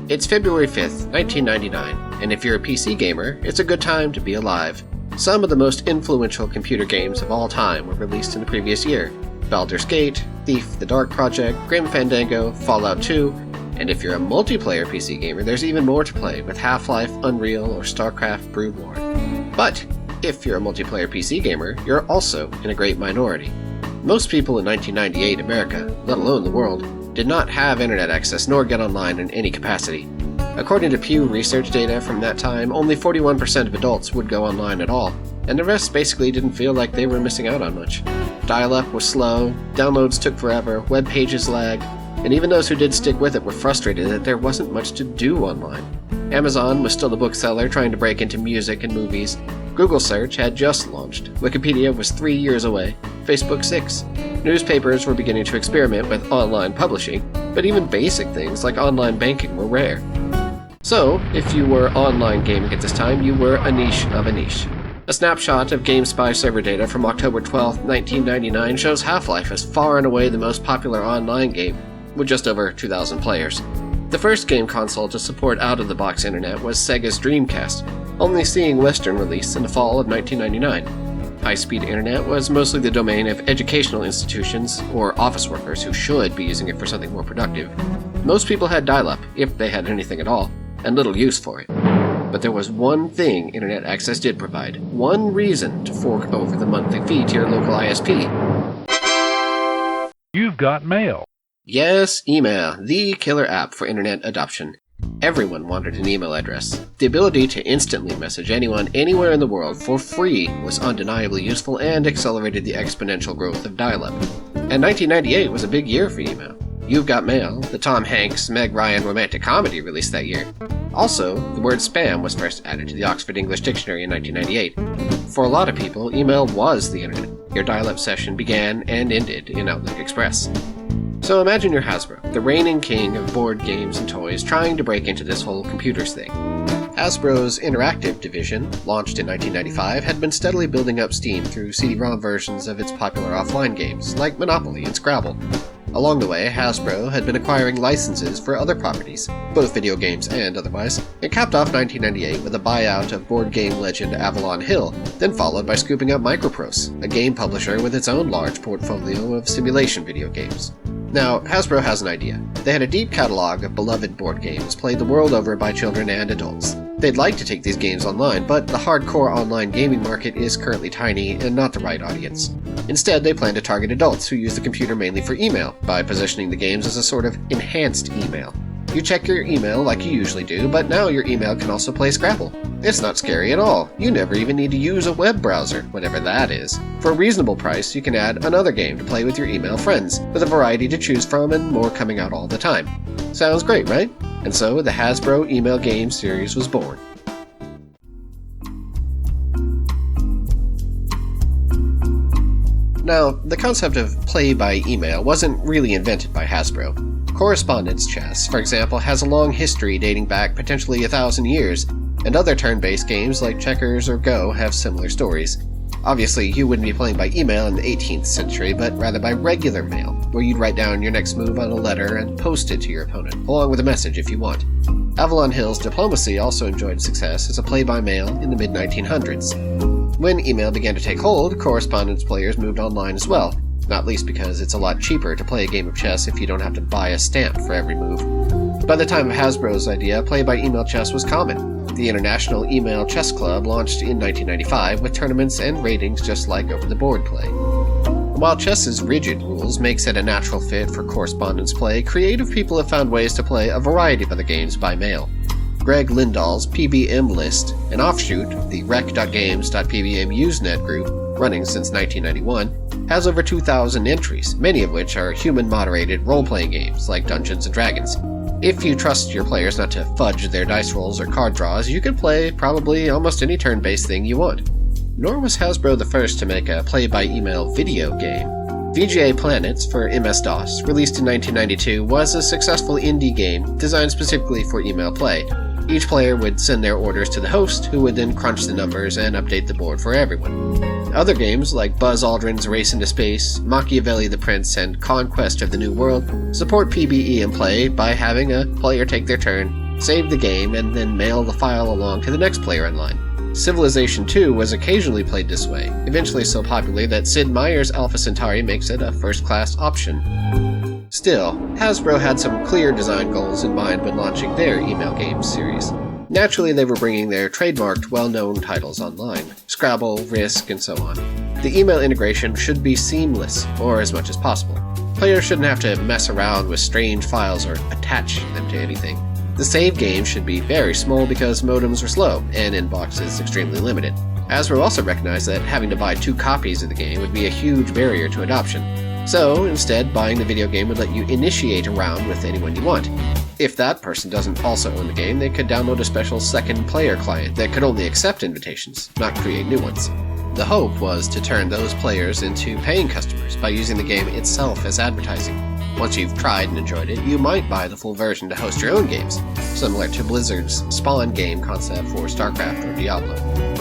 It's February 5th, 1999, and if you're a PC gamer, it's a good time to be alive. Some of the most influential computer games of all time were released in the previous year. Baldur's Gate, Thief, The Dark Project, Grim Fandango, Fallout 2, and if you're a multiplayer PC gamer, there's even more to play with Half-Life, Unreal, or StarCraft Brood War. But if you're a multiplayer PC gamer, you're also in a great minority. Most people in 1998 America, let alone the world, did not have internet access nor get online in any capacity. According to Pew Research data from that time, only 41% of adults would go online at all, and the rest basically didn't feel like they were missing out on much. Dial-up was slow, downloads took forever, web pages lagged, and even those who did stick with it were frustrated that there wasn't much to do online. Amazon was still the bookseller trying to break into music and movies. Google search had just launched. Wikipedia was 3 years away. Facebook 6. Newspapers were beginning to experiment with online publishing, but even basic things like online banking were rare. So, if you were online gaming at this time, you were a niche of a niche. A snapshot of GameSpy server data from October 12, 1999 shows Half-Life as far and away the most popular online game, with just over 2,000 players. The first game console to support out-of-the-box internet was Sega's Dreamcast, only seeing Western release in the fall of 1999. High-speed internet was mostly the domain of educational institutions or office workers who should be using it for something more productive. Most people had dial-up, if they had anything at all, and little use for it. But there was one thing internet access did provide, one reason to fork over the monthly fee to your local ISP. You've got mail. Yes, email, the killer app for internet adoption. Everyone wanted an email address. The ability to instantly message anyone anywhere in the world for free was undeniably useful and accelerated the exponential growth of dial-up. And 1998 was a big year for email. You've Got Mail, the Tom Hanks, Meg Ryan romantic comedy released that year. Also, the word spam was first added to the Oxford English Dictionary in 1998. For a lot of people, email was the internet. Your dial-up session began and ended in Outlook Express. So imagine you're Hasbro, the reigning king of board games and toys, trying to break into this whole computers thing. Hasbro's interactive division, launched in 1995, had been steadily building up steam through CD-ROM versions of its popular offline games, like Monopoly and Scrabble. Along the way, Hasbro had been acquiring licenses for other properties, both video games and otherwise. It capped off 1998 with a buyout of board game legend Avalon Hill, then followed by scooping up Microprose, a game publisher with its own large portfolio of simulation video games. Now, Hasbro has an idea. They had a deep catalog of beloved board games played the world over by children and adults. They'd like to take these games online, but the hardcore online gaming market is currently tiny and not the right audience. Instead, they plan to target adults who use the computer mainly for email, by positioning the games as a sort of enhanced email. You check your email like you usually do, but now your email can also play Scrabble. It's not scary at all. You never even need to use a web browser, whatever that is. For a reasonable price, you can add another game to play with your email friends, with a variety to choose from and more coming out all the time. Sounds great, right? And so the Hasbro email game series was born. Now, the concept of play by email wasn't really invented by Hasbro. Correspondence chess, for example, has a long history dating back potentially 1,000 years, and other turn-based games like checkers or Go have similar stories. Obviously, you wouldn't be playing by email in the 18th century, but rather by regular mail, where you'd write down your next move on a letter and post it to your opponent, along with a message if you want. Avalon Hill's Diplomacy also enjoyed success as a play-by-mail in the mid-1900s. When email began to take hold, correspondence players moved online as well, not least because it's a lot cheaper to play a game of chess if you don't have to buy a stamp for every move. By the time of Hasbro's idea, play-by-email chess was common. The International Email Chess Club launched in 1995 with tournaments and ratings just like over-the-board play. While chess's rigid rules makes it a natural fit for correspondence play, creative people have found ways to play a variety of other games by mail. Greg Lindahl's PBM List, an offshoot of the rec.games.pbm Usenet group, running since 1991, has over 2,000 entries, many of which are human-moderated role-playing games like Dungeons & Dragons. If you trust your players not to fudge their dice rolls or card draws, you can play probably almost any turn-based thing you want. Nor was Hasbro the first to make a play-by-email video game. VGA Planets for MS-DOS, released in 1992, was a successful indie game designed specifically for email play. Each player would send their orders to the host, who would then crunch the numbers and update the board for everyone. Other games, like Buzz Aldrin's Race into Space, Machiavelli the Prince, and Conquest of the New World, support PBE in play by having a player take their turn, save the game, and then mail the file along to the next player in line. Civilization 2 was occasionally played this way, eventually so popular that Sid Meier's Alpha Centauri makes it a first-class option. Still, Hasbro had some clear design goals in mind when launching their email games series. Naturally, they were bringing their trademarked, well-known titles online: Scrabble, Risk, and so on. The email integration should be seamless, or as much as possible. Players shouldn't have to mess around with strange files or attach them to anything. The save game should be very small because modems are slow, and inbox is extremely limited. Hasbro also recognized that having to buy 2 copies of the game would be a huge barrier to adoption. So, instead, buying the video game would let you initiate a round with anyone you want. If that person doesn't also own the game, they could download a special second player client that could only accept invitations, not create new ones. The hope was to turn those players into paying customers by using the game itself as advertising. Once you've tried and enjoyed it, you might buy the full version to host your own games, similar to Blizzard's Spawn game concept for StarCraft or Diablo.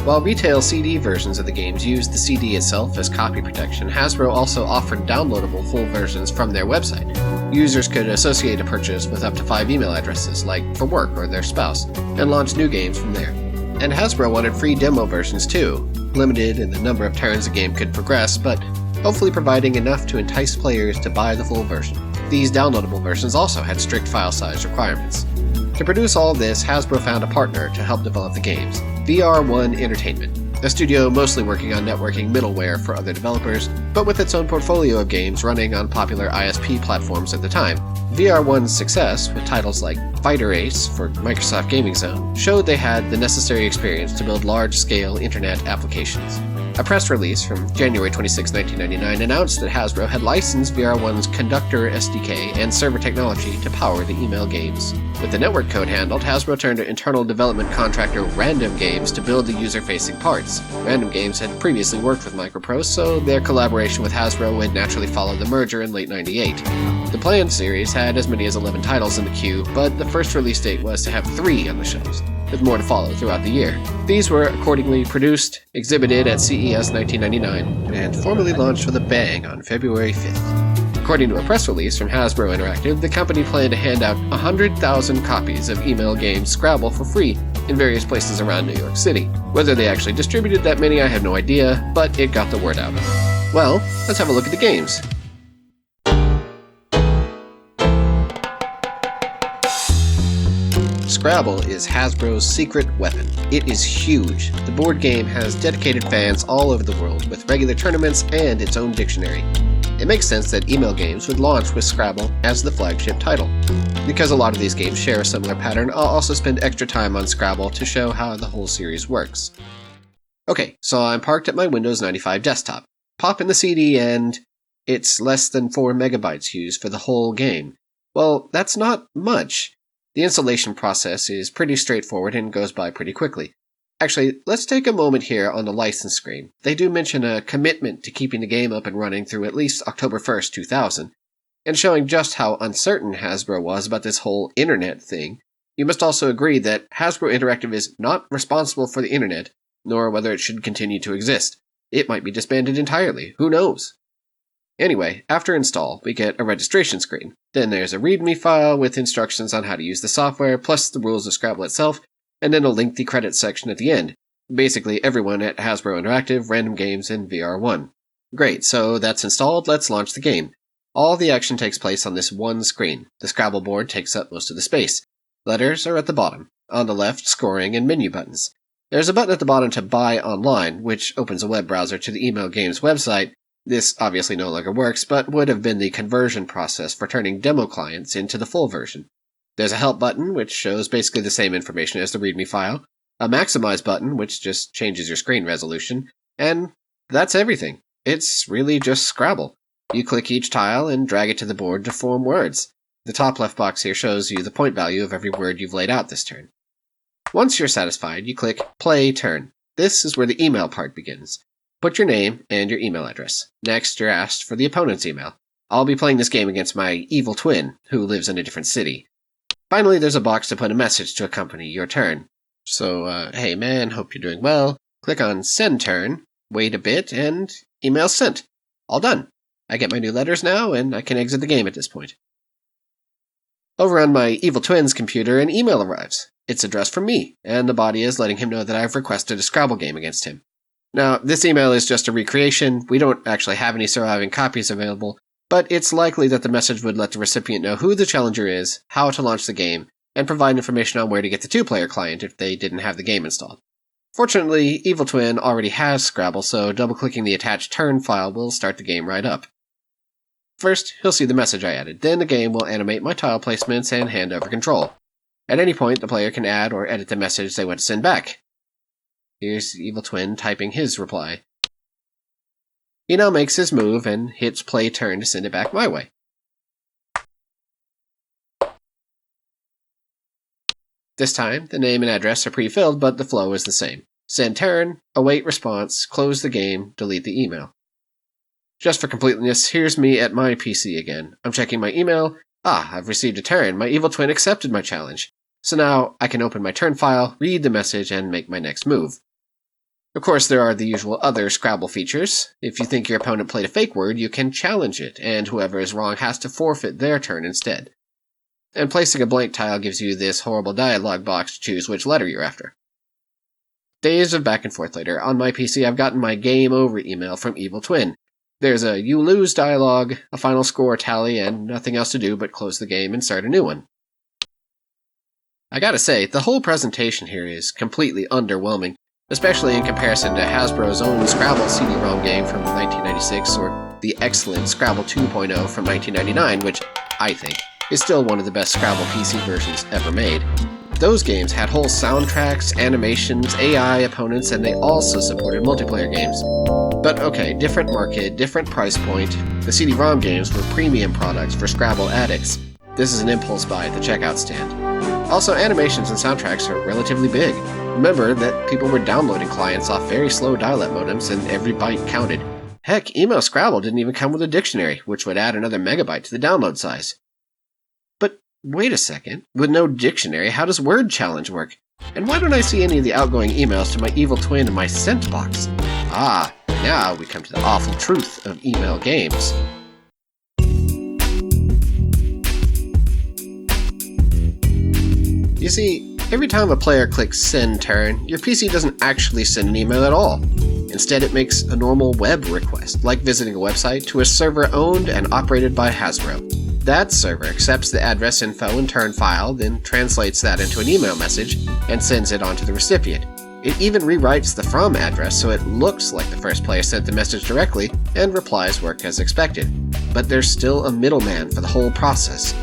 While retail CD versions of the games used the CD itself as copy protection, Hasbro also offered downloadable full versions from their website. Users could associate a purchase with up to 5 email addresses, like for work or their spouse, and launch new games from there. And Hasbro wanted free demo versions too, limited in the number of turns a game could progress, but hopefully providing enough to entice players to buy the full version. These downloadable versions also had strict file size requirements. To produce all of this, Hasbro found a partner to help develop the games, VR1 Entertainment, a studio mostly working on networking middleware for other developers, but with its own portfolio of games running on popular ISP platforms at the time. VR1's success, with titles like Fighter Ace for Microsoft Gaming Zone, showed they had the necessary experience to build large-scale internet applications. A press release from January 26, 1999 announced that Hasbro had licensed VR1's Conductor SDK and server technology to power the email games. With the network code handled, Hasbro turned to internal development contractor Random Games to build the user-facing parts. Random Games had previously worked with Microprose, so their collaboration with Hasbro would naturally follow the merger in late '98. The planned series had as many as 11 titles in the queue, but the first release date was to have 3 on the shelves, with more to follow throughout the year. These were accordingly produced, exhibited at CES 1999, and formally launched with a bang on February 5th. According to a press release from Hasbro Interactive, the company planned to hand out 100,000 copies of email game Scrabble for free in various places around New York City. Whether they actually distributed that many, I have no idea, but it got the word out. Well, let's have a look at the games. Scrabble is Hasbro's secret weapon. It is huge. The board game has dedicated fans all over the world, with regular tournaments and its own dictionary. It makes sense that email games would launch with Scrabble as the flagship title. Because a lot of these games share a similar pattern, I'll also spend extra time on Scrabble to show how the whole series works. Okay, so I'm parked at my Windows 95 desktop. Pop in the CD and it's less than 4 megabytes used for the whole game. Well, that's not much. The installation process is pretty straightforward and goes by pretty quickly. Actually, let's take a moment here on the license screen. They do mention a commitment to keeping the game up and running through at least October 1st, 2000. And showing just how uncertain Hasbro was about this whole internet thing, you must also agree that Hasbro Interactive is not responsible for the internet, nor whether it should continue to exist. It might be disbanded entirely, who knows? Anyway, after install, we get a registration screen. Then there's a README file with instructions on how to use the software, plus the rules of Scrabble itself, and then a lengthy credits section at the end. Basically everyone at Hasbro Interactive, Random Games, and VR1. Great, so that's installed, let's launch the game. All the action takes place on this one screen. The Scrabble board takes up most of the space. Letters are at the bottom. On the left, scoring and menu buttons. There's a button at the bottom to buy online, which opens a web browser to the email game's website. This obviously no longer works, but would have been the conversion process for turning demo clients into the full version. There's a help button, which shows basically the same information as the README file, a maximize button, which just changes your screen resolution, and that's everything. It's really just Scrabble. You click each tile and drag it to the board to form words. The top left box here shows you the point value of every word you've laid out this turn. Once you're satisfied, you click Play Turn. This is where the email part begins. Put your name and your email address. Next, you're asked for the opponent's email. I'll be playing this game against my evil twin, who lives in a different city. Finally, there's a box to put a message to accompany your turn. So, hey man, hope you're doing well. Click on Send Turn, wait a bit, and email sent. All done. I get my new letters now, and I can exit the game at this point. Over on my evil twin's computer, an email arrives. It's addressed from me, and the body is letting him know that I've requested a Scrabble game against him. Now, this email is just a recreation. We don't actually have any surviving copies available, but it's likely that the message would let the recipient know who the challenger is, how to launch the game, and provide information on where to get the two-player client if they didn't have the game installed. Fortunately, Evil Twin already has Scrabble, so double-clicking the attached turn file will start the game right up. First, he'll see the message I added, then the game will animate my tile placements and hand over control. At any point, the player can add or edit the message they want to send back. Here's Evil Twin typing his reply. He now makes his move and hits play turn to send it back my way. This time, the name and address are pre-filled, but the flow is the same. Send turn, await response, close the game, delete the email. Just for completeness, here's me at my PC again. I'm checking my email. I've received a turn. My evil twin accepted my challenge. So now I can open my turn file, read the message, and make my next move. Of course, there are the usual other Scrabble features. If you think your opponent played a fake word, you can challenge it, and whoever is wrong has to forfeit their turn instead. And placing a blank tile gives you this horrible dialogue box to choose which letter you're after. Days of back and forth later, on my PC I've gotten my game over email from Evil Twin. There's a you lose dialogue, a final score tally, and nothing else to do but close the game and start a new one. I gotta say, the whole presentation here is completely underwhelming, especially in comparison to Hasbro's own Scrabble CD-ROM game from 1996 or the excellent Scrabble 2.0 from 1999, which, I think, is still one of the best Scrabble PC versions ever made. Those games had whole soundtracks, animations, AI opponents, and they also supported multiplayer games. But okay, different market, different price point. The CD-ROM games were premium products for Scrabble addicts. This is an impulse buy at the checkout stand. Also, animations and soundtracks are relatively big. Remember that people were downloading clients off very slow dial-up modems and every byte counted. Heck, email Scrabble didn't even come with a dictionary, which would add another megabyte to the download size. But wait a second, with no dictionary, how does word challenge work? And why don't I see any of the outgoing emails to my evil twin in my sent box? Now we come to the awful truth of email games. You see, every time a player clicks send turn, your PC doesn't actually send an email at all. Instead, it makes a normal web request, like visiting a website, to a server owned and operated by Hasbro. That server accepts the address info and turn file, then translates that into an email message, and sends it on to the recipient. It even rewrites the from address so it looks like the first player sent the message directly, and replies work as expected. But there's still a middleman for the whole process.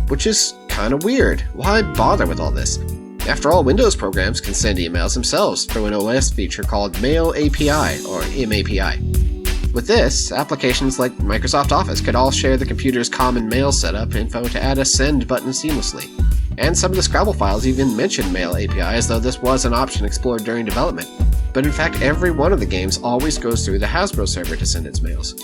Which is kinda weird. Why bother with all this? After all, Windows programs can send emails themselves through an OS feature called Mail API, or MAPI. With this, applications like Microsoft Office could all share the computer's common mail setup info to add a send button seamlessly. And some of the Scrabble files even mention Mail API as though this was an option explored during development. But in fact, every one of the games always goes through the Hasbro server to send its mails.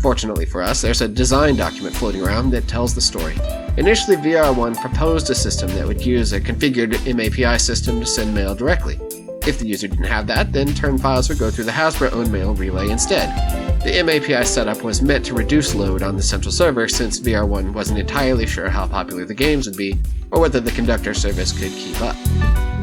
Fortunately for us, there's a design document floating around that tells the story. Initially, VR1 proposed a system that would use a configured MAPI system to send mail directly. If the user didn't have that, then turn files would go through the Hasbro-owned mail relay instead. The MAPI setup was meant to reduce load on the central server since VR1 wasn't entirely sure how popular the games would be, or whether the conductor service could keep up.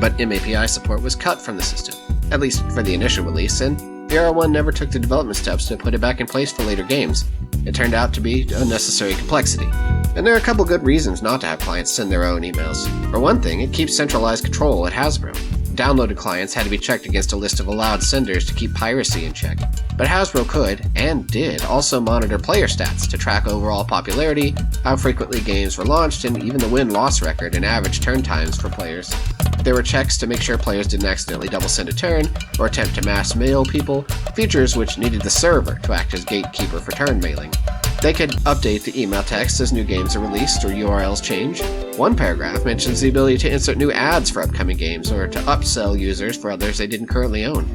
But MAPI support was cut from the system, at least for the initial release, and VR1 never took the development steps to put it back in place for later games. It turned out to be unnecessary complexity. And there are a couple good reasons not to have clients send their own emails. For one thing, it keeps centralized control at Hasbro. Downloaded clients had to be checked against a list of allowed senders to keep piracy in check. But Hasbro could, and did, also monitor player stats to track overall popularity, how frequently games were launched, and even the win-loss record and average turn times for players. There were checks to make sure players didn't accidentally double send a turn, or attempt to mass mail people, features which needed the server to act as gatekeeper for turn mailing. They could update the email text as new games are released or URLs change. One paragraph mentions the ability to insert new ads for upcoming games or to upsell users for others they didn't currently own.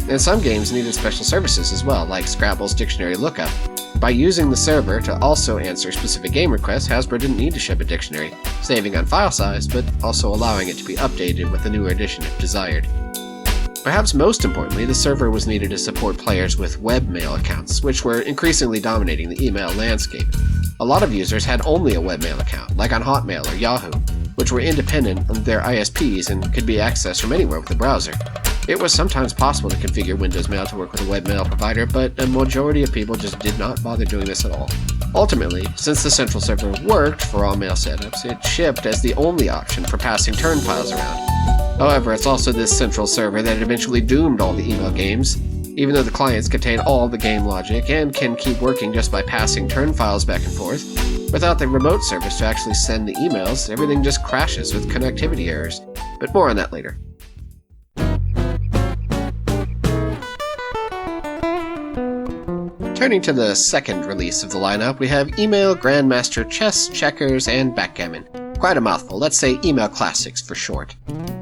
And some games needed special services as well, like Scrabble's dictionary lookup. By using the server to also answer specific game requests, Hasbro didn't need to ship a dictionary, saving on file size, but also allowing it to be updated with a newer edition if desired. Perhaps most importantly, the server was needed to support players with webmail accounts, which were increasingly dominating the email landscape. A lot of users had only a webmail account, like on Hotmail or Yahoo, which were independent of their ISPs and could be accessed from anywhere with a browser. It was sometimes possible to configure Windows Mail to work with a webmail provider, but a majority of people just did not bother doing this at all. Ultimately, since the central server worked for all mail setups, it shipped as the only option for passing turn files around. However, it's also this central server that eventually doomed all the email games. Even though the clients contain all the game logic and can keep working just by passing turn files back and forth, without the remote service to actually send the emails, everything just crashes with connectivity errors. But more on that later. Turning to the second release of the lineup, we have Email, Grandmaster Chess, Checkers, and Backgammon. Quite a mouthful, let's say Email Classics for short.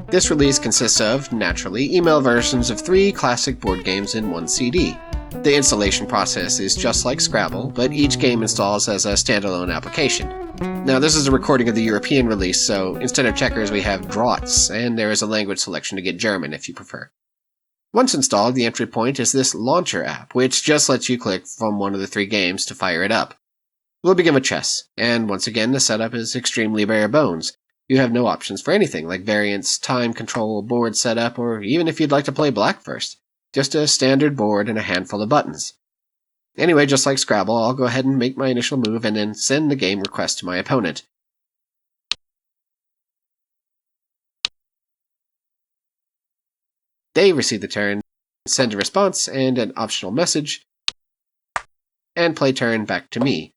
This release consists of, naturally, email versions of 3 classic board games in one CD. The installation process is just like Scrabble, but each game installs as a standalone application. Now, this is a recording of the European release, so instead of checkers we have draughts, and there is a language selection to get German if you prefer. Once installed, the entry point is this Launcher app, which just lets you click from one of the 3 games to fire it up. We'll begin with chess, and once again the setup is extremely bare bones. You have no options for anything like variants, time control, board setup, or even if you'd like to play black first. Just a standard board and a handful of buttons. Anyway, just like Scrabble, I'll go ahead and make my initial move and then send the game request to my opponent. They receive the turn, send a response and an optional message, and play turn back to me.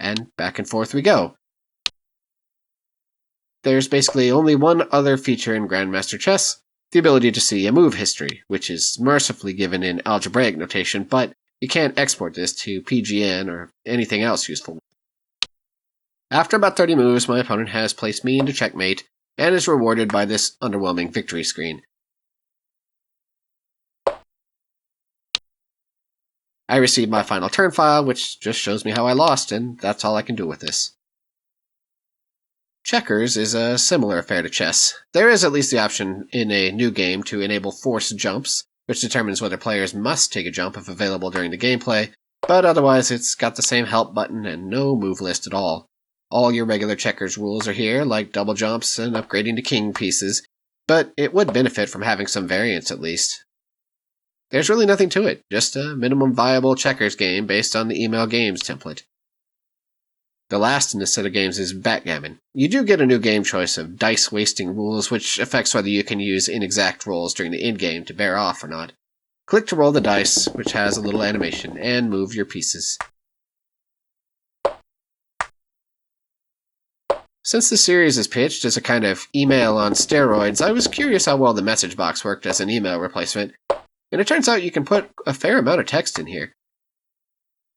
And back and forth we go. There's basically only one other feature in Grandmaster Chess, the ability to see a move history, which is mercifully given in algebraic notation, but you can't export this to PGN or anything else useful. After about 30 moves, my opponent has placed me into checkmate, and is rewarded by this underwhelming victory screen. I receive my final turn file, which just shows me how I lost, and that's all I can do with this. Checkers is a similar affair to chess. There is at least the option in a new game to enable forced jumps, which determines whether players must take a jump if available during the gameplay, but otherwise it's got the same help button and no move list at all. All your regular checkers rules are here, like double jumps and upgrading to king pieces, but it would benefit from having some variants at least. There's really nothing to it, just a minimum viable checkers game based on the email games template. The last in this set of games is Backgammon. You do get a new game choice of dice wasting rules, which affects whether you can use inexact rolls during the endgame to bear off or not. Click to roll the dice, which has a little animation, and move your pieces. Since the series is pitched as a kind of email on steroids, I was curious how well the message box worked as an email replacement, and it turns out you can put a fair amount of text in here.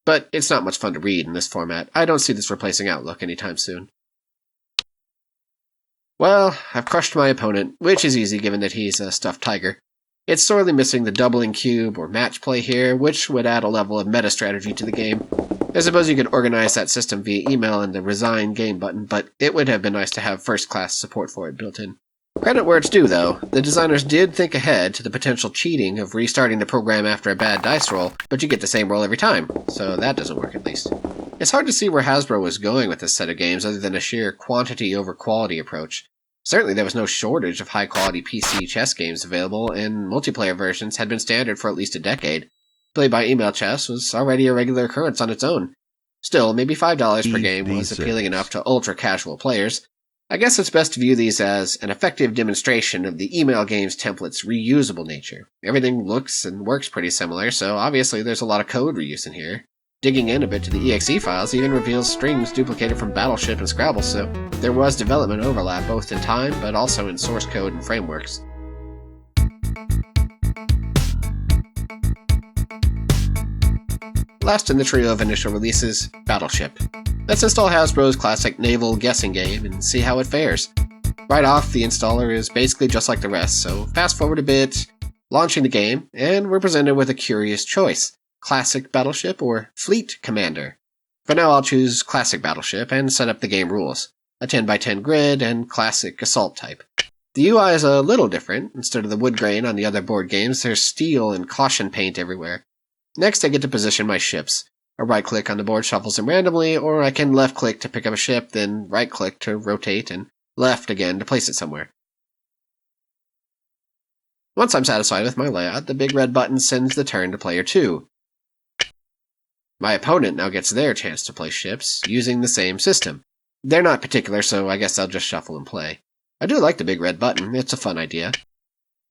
But it's not much fun to read in this format. I don't see this replacing Outlook anytime soon. Well, I've crushed my opponent, which is easy given that he's a stuffed tiger. It's sorely missing the doubling cube or match play here, which would add a level of meta strategy to the game. I suppose you could organize that system via email and the resign game button, but it would have been nice to have first-class support for it built in. Credit where it's due, though. The designers did think ahead to the potential cheating of restarting the program after a bad dice roll, but you get the same roll every time, so that doesn't work at least. It's hard to see where Hasbro was going with this set of games other than a sheer quantity over quality approach. Certainly there was no shortage of high-quality PC chess games available, and multiplayer versions had been standard for at least a decade. Play-by-email chess was already a regular occurrence on its own. Still, maybe $5 per game was appealing enough to ultra-casual players. I guess it's best to view these as an effective demonstration of the email game's template's reusable nature. Everything looks and works pretty similar, so obviously there's a lot of code reuse in here. Digging in a bit to the exe files even reveals strings duplicated from Battleship and Scrabble, so there was development overlap both in time but also in source code and frameworks. Last in the trio of initial releases, Battleship. Let's install Hasbro's classic naval guessing game and see how it fares. Right off, the installer is basically just like the rest, so fast forward a bit, launching the game, and we're presented with a curious choice. Classic Battleship or Fleet Commander. For now I'll choose Classic Battleship and set up the game rules. A 10x10 grid and Classic Assault type. The UI is a little different. Instead of the wood grain on the other board games, there's steel and caution paint everywhere. Next, I get to position my ships. A right-click on the board shuffles them randomly, or I can left-click to pick up a ship, then right-click to rotate, and left again to place it somewhere. Once I'm satisfied with my layout, the big red button sends the turn to player 2. My opponent now gets their chance to place ships, using the same system. They're not particular, so I guess I'll just shuffle and play. I do like the big red button, it's a fun idea.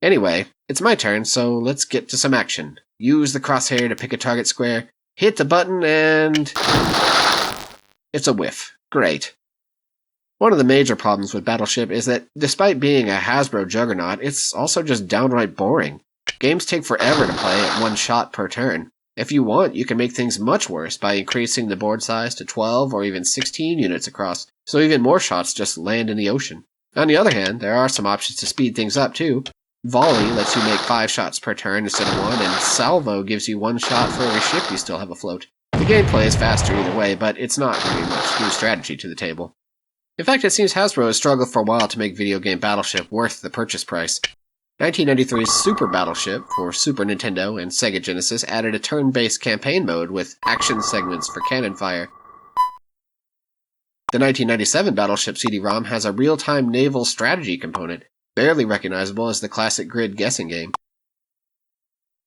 Anyway, it's my turn, so let's get to some action. Use the crosshair to pick a target square, hit the button, and... it's a whiff. Great. One of the major problems with Battleship is that, despite being a Hasbro juggernaut, it's also just downright boring. Games take forever to play at one shot per turn. If you want, you can make things much worse by increasing the board size to 12 or even 16 units across, so even more shots just land in the ocean. On the other hand, there are some options to speed things up too. Volley lets you make 5 shots per turn instead of 1, and Salvo gives you 1 shot for every ship you still have afloat. The gameplay is faster either way, but it's not bringing much new strategy to the table. In fact, it seems Hasbro has struggled for a while to make video game Battleship worth the purchase price. 1993's Super Battleship for Super Nintendo and Sega Genesis added a turn-based campaign mode with action segments for cannon fire. The 1997 Battleship CD-ROM has a real-time naval strategy component, barely recognizable as the classic grid guessing game.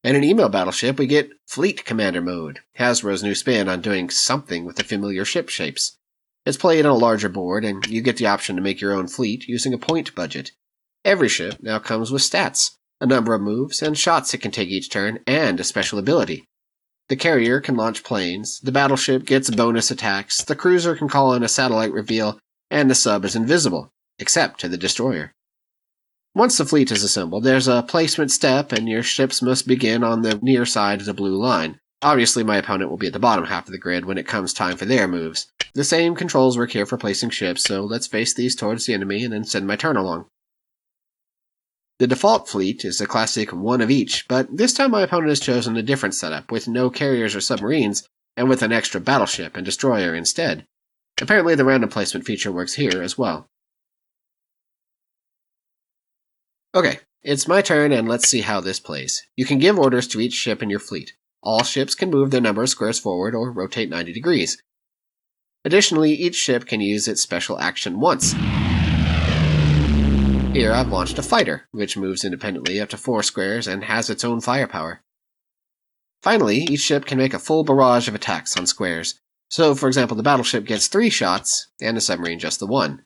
And in Email Battleship, we get Fleet Commander mode, Hasbro's new spin on doing something with the familiar ship shapes. It's played on a larger board, and you get the option to make your own fleet using a point budget. Every ship now comes with stats, a number of moves, and shots it can take each turn, and a special ability. The carrier can launch planes, the battleship gets bonus attacks, the cruiser can call in a satellite reveal, and the sub is invisible, except to the destroyer. Once the fleet is assembled, there's a placement step, and your ships must begin on the near side of the blue line. Obviously, my opponent will be at the bottom half of the grid when it comes time for their moves. The same controls work here for placing ships, so let's face these towards the enemy and then send my turn along. The default fleet is a classic one of each, but this time my opponent has chosen a different setup, with no carriers or submarines, and with an extra battleship and destroyer instead. Apparently the random placement feature works here as well. Okay, it's my turn, and let's see how this plays. You can give orders to each ship in your fleet. All ships can move their number of squares forward or rotate 90 degrees. Additionally, each ship can use its special action once. Here I've launched a fighter, which moves independently up to 4 squares and has its own firepower. Finally, each ship can make a full barrage of attacks on squares. So, for example, the battleship gets 3 shots, and the submarine just the 1.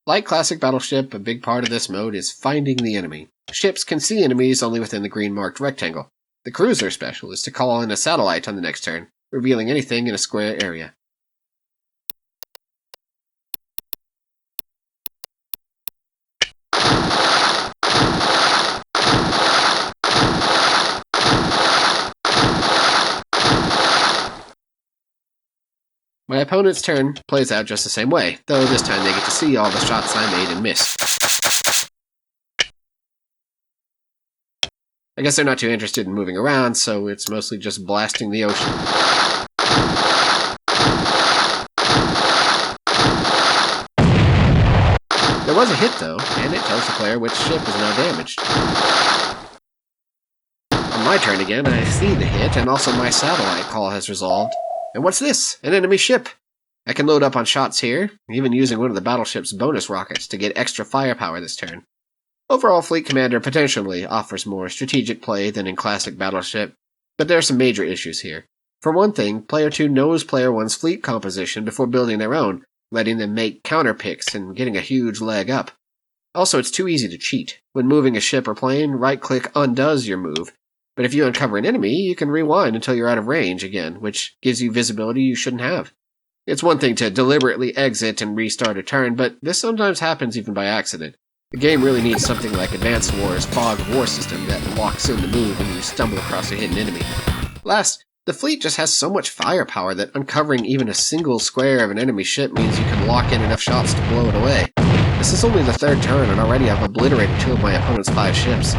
Like classic Battleship, a big part of this mode is finding the enemy. Ships can see enemies only within the green marked rectangle. The cruiser special is to call in a satellite on the next turn, revealing anything in a square area. My opponent's turn plays out just the same way, though this time they get to see all the shots I made and missed. I guess they're not too interested in moving around, so it's mostly just blasting the ocean. There was a hit though, and it tells the player which ship is now damaged. On my turn again, I see the hit, and also my satellite call has resolved. And what's this? An enemy ship! I can load up on shots here, even using one of the battleship's bonus rockets to get extra firepower this turn. Overall, Fleet Commander potentially offers more strategic play than in classic Battleship, but there are some major issues here. For one thing, Player 2 knows Player 1's fleet composition before building their own, letting them make counter picks and getting a huge leg up. Also, it's too easy to cheat. When moving a ship or plane, right-click undoes your move, but if you uncover an enemy, you can rewind until you're out of range again, which gives you visibility you shouldn't have. It's one thing to deliberately exit and restart a turn, but this sometimes happens even by accident. The game really needs something like Advanced War's Fog of War system that locks in the move when you stumble across a hidden enemy. Last, the fleet just has so much firepower that uncovering even a single square of an enemy ship means you can lock in enough shots to blow it away. This is only the 3rd turn, and already I've obliterated 2 of my opponent's 5 ships.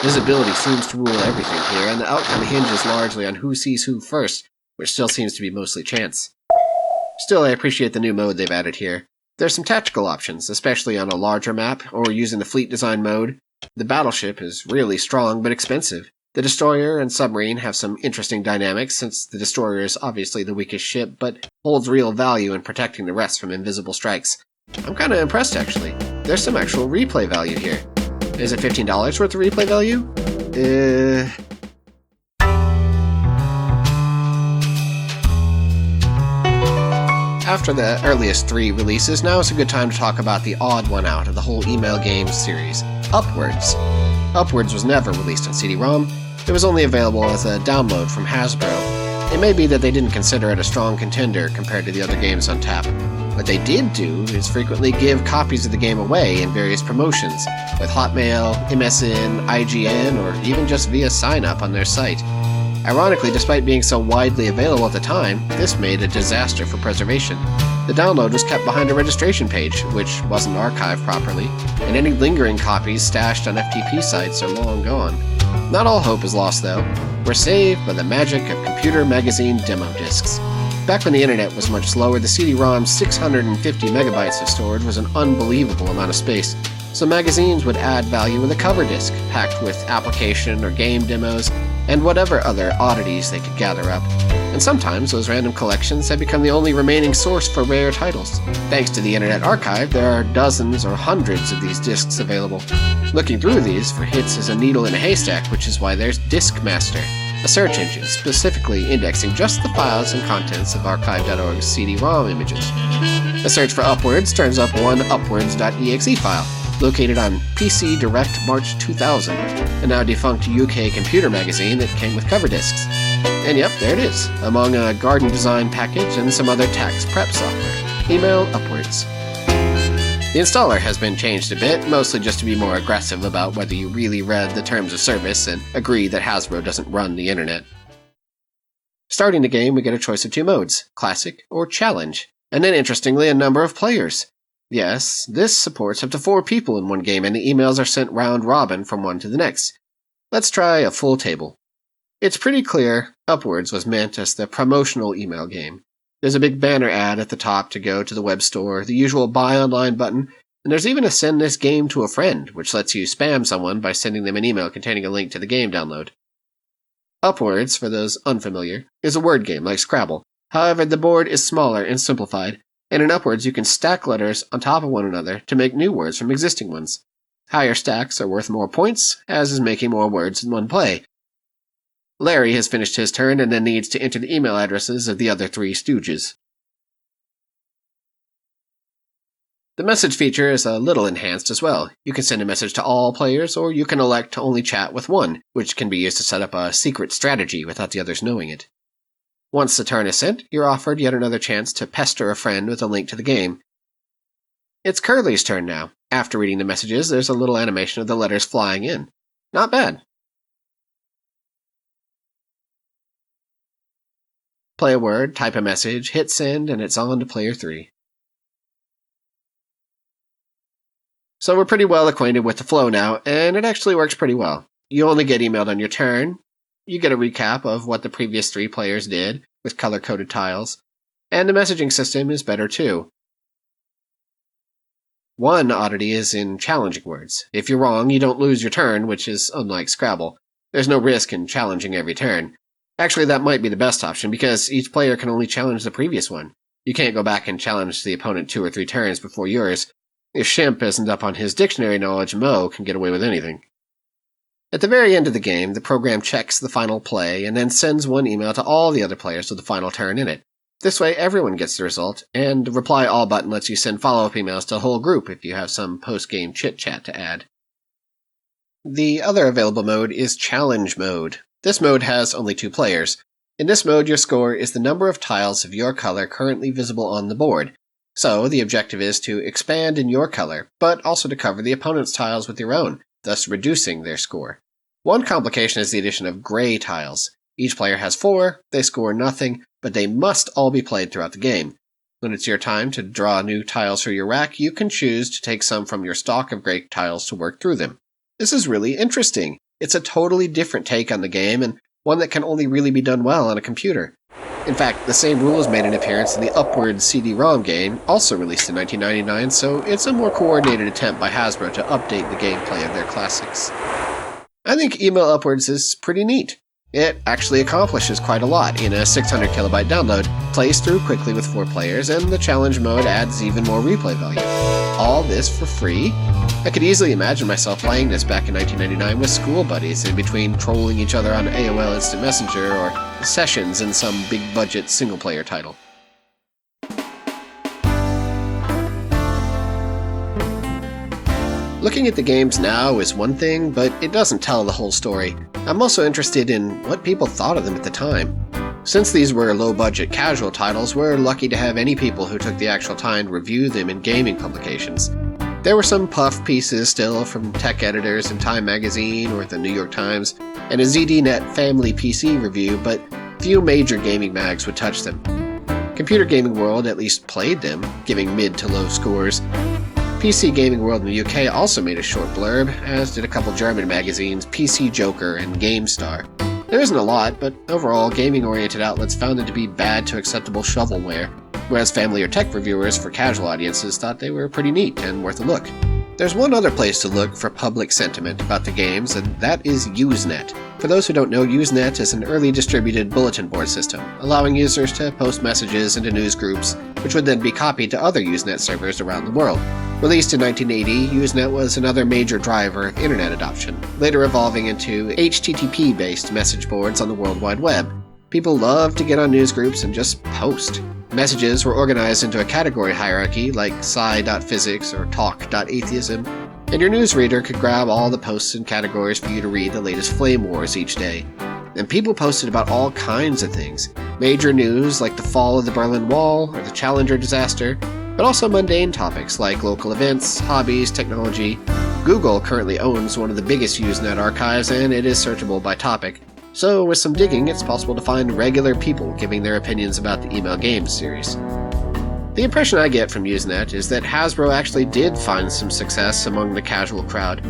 Visibility seems to rule everything here, and the outcome hinges largely on who sees who first, which still seems to be mostly chance. Still, I appreciate the new mode they've added here. There's some tactical options, especially on a larger map, or using the fleet design mode. The battleship is really strong but expensive. The destroyer and submarine have some interesting dynamics, since the destroyer is obviously the weakest ship, but holds real value in protecting the rest from invisible strikes. I'm kinda impressed, actually. There's some actual replay value here. Is it $15 worth of replay value? After the earliest 3 releases, now is a good time to talk about the odd one out of the whole email games series, UpWords. UpWords was never released on CD-ROM. It was only available as a download from Hasbro. It may be that they didn't consider it a strong contender compared to the other games on tap. What they did do is frequently give copies of the game away in various promotions, with Hotmail, MSN, IGN, or even just via sign-up on their site. Ironically, despite being so widely available at the time, this made a disaster for preservation. The download was kept behind a registration page, which wasn't archived properly, and any lingering copies stashed on FTP sites are long gone. Not all hope is lost, though. We're saved by the magic of computer magazine demo discs. Back when the internet was much slower, the CD-ROM's 650 megabytes of storage was an unbelievable amount of space, so magazines would add value with a cover disc, packed with application or game demos, and whatever other oddities they could gather up. And sometimes those random collections had become the only remaining source for rare titles. Thanks to the Internet Archive, there are dozens or hundreds of these discs available. Looking through these for hits is a needle in a haystack, which is why there's Discmaster, a search engine specifically indexing just the files and contents of archive.org's CD-ROM images. A search for UpWords turns up one upwords.exe file, located on PC Direct March 2000, a now defunct UK computer magazine that came with cover discs. And yep, there it is, among a garden design package and some other tax prep software. Email UpWords. The installer has been changed a bit, mostly just to be more aggressive about whether you really read the terms of service and agree that Hasbro doesn't run the internet. Starting the game, we get a choice of 2 modes, Classic or Challenge, and then interestingly a number of players. Yes, this supports up to 4 people in one game, and the emails are sent round robin from one to the next. Let's try a full table. It's pretty clear UpWords was meant as the promotional email game. There's a big banner ad at the top to go to the web store, the usual buy online button, and there's even a send this game to a friend, which lets you spam someone by sending them an email containing a link to the game download. UpWords, for those unfamiliar, is a word game like Scrabble. However, the board is smaller and simplified, and in UpWords you can stack letters on top of one another to make new words from existing ones. Higher stacks are worth more points, as is making more words in one play. Larry has finished his turn and then needs to enter the email addresses of the other 3 stooges. The message feature is a little enhanced as well. You can send a message to all players, or you can elect to only chat with one, which can be used to set up a secret strategy without the others knowing it. Once the turn is sent, you're offered yet another chance to pester a friend with a link to the game. It's Curly's turn now. After reading the messages, there's a little animation of the letters flying in. Not bad. Play a word, type a message, hit send, and it's on to player 3. So we're pretty well acquainted with the flow now, and it actually works pretty well. You only get emailed on your turn. You get a recap of what the previous 3 players did, with color-coded tiles, and the messaging system is better too. One oddity is in challenging words. If you're wrong, you don't lose your turn, which is unlike Scrabble. There's no risk in challenging every turn. Actually, that might be the best option, because each player can only challenge the previous one. You can't go back and challenge the opponent 2 or 3 turns before yours. If Shemp isn't up on his dictionary knowledge, Mo can get away with anything. At the very end of the game, the program checks the final play and then sends one email to all the other players with the final turn in it. This way, everyone gets the result, and the Reply All button lets you send follow-up emails to the whole group if you have some post-game chit-chat to add. The other available mode is Challenge Mode. This mode has only 2 players. In this mode, your score is the number of tiles of your color currently visible on the board. So, the objective is to expand in your color, but also to cover the opponent's tiles with your own, thus reducing their score. One complication is the addition of gray tiles. Each player has 4, they score nothing, but they must all be played throughout the game. When it's your time to draw new tiles for your rack, you can choose to take some from your stock of gray tiles to work through them. This is really interesting. It's a totally different take on the game, and one that can only really be done well on a computer. In fact, the same rules made an appearance in the UpWords CD-ROM game, also released in 1999, so it's a more coordinated attempt by Hasbro to update the gameplay of their classics. I think Email UpWords is pretty neat. It actually accomplishes quite a lot in a 600 kilobyte download, plays through quickly with 4 players, and the challenge mode adds even more replay value. All this for free? I could easily imagine myself playing this back in 1999 with school buddies, in between trolling each other on AOL Instant Messenger or sessions in some big-budget single-player title. Looking at the games now is one thing, but it doesn't tell the whole story. I'm also interested in what people thought of them at the time. Since these were low-budget casual titles, we're lucky to have any people who took the actual time to review them in gaming publications. There were some puff pieces still from tech editors in Time magazine or the New York Times, and a ZDNet Family PC review, but few major gaming mags would touch them. Computer Gaming World at least played them, giving mid to low scores. PC Gaming World in the UK also made a short blurb, as did a couple German magazines, PC Joker and GameStar. There isn't a lot, but overall, gaming-oriented outlets found it to be bad to acceptable shovelware, whereas family or tech reviewers for casual audiences thought they were pretty neat and worth a look. There's one other place to look for public sentiment about the games, and that is Usenet. For those who don't know, Usenet is an early distributed bulletin board system, allowing users to post messages into news groups, which would then be copied to other Usenet servers around the world. Released in 1980, Usenet was another major driver of internet adoption, later evolving into HTTP-based message boards on the World Wide Web. People loved to get on news groups and just post. Messages were organized into a category hierarchy like sci.physics or talk.atheism, and your newsreader could grab all the posts and categories for you to read the latest flame wars each day. And people posted about all kinds of things. Major news like the fall of the Berlin Wall or the Challenger disaster, but also mundane topics like local events, hobbies, technology. Google currently owns one of the biggest Usenet archives, and it is searchable by topic. So with some digging, it's possible to find regular people giving their opinions about the Email Games series. The impression I get from Usenet is that Hasbro actually did find some success among the casual crowd.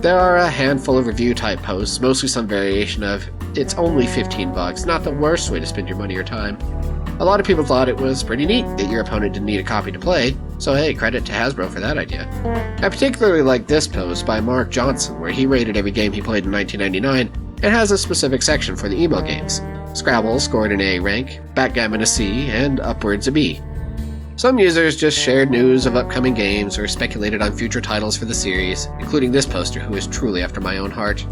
There are a handful of review-type posts, mostly some variation of, "It's only $15, not the worst way to spend your money or time." A lot of people thought it was pretty neat that your opponent didn't need a copy to play, so hey, credit to Hasbro for that idea. I particularly like this post by Mark Johnson, where he rated every game he played in 1999, and has a specific section for the email games. Scrabble scored an A rank, Backgammon a C, and UpWords a B. Some users just shared news of upcoming games or speculated on future titles for the series, including this poster who is truly after my own heart.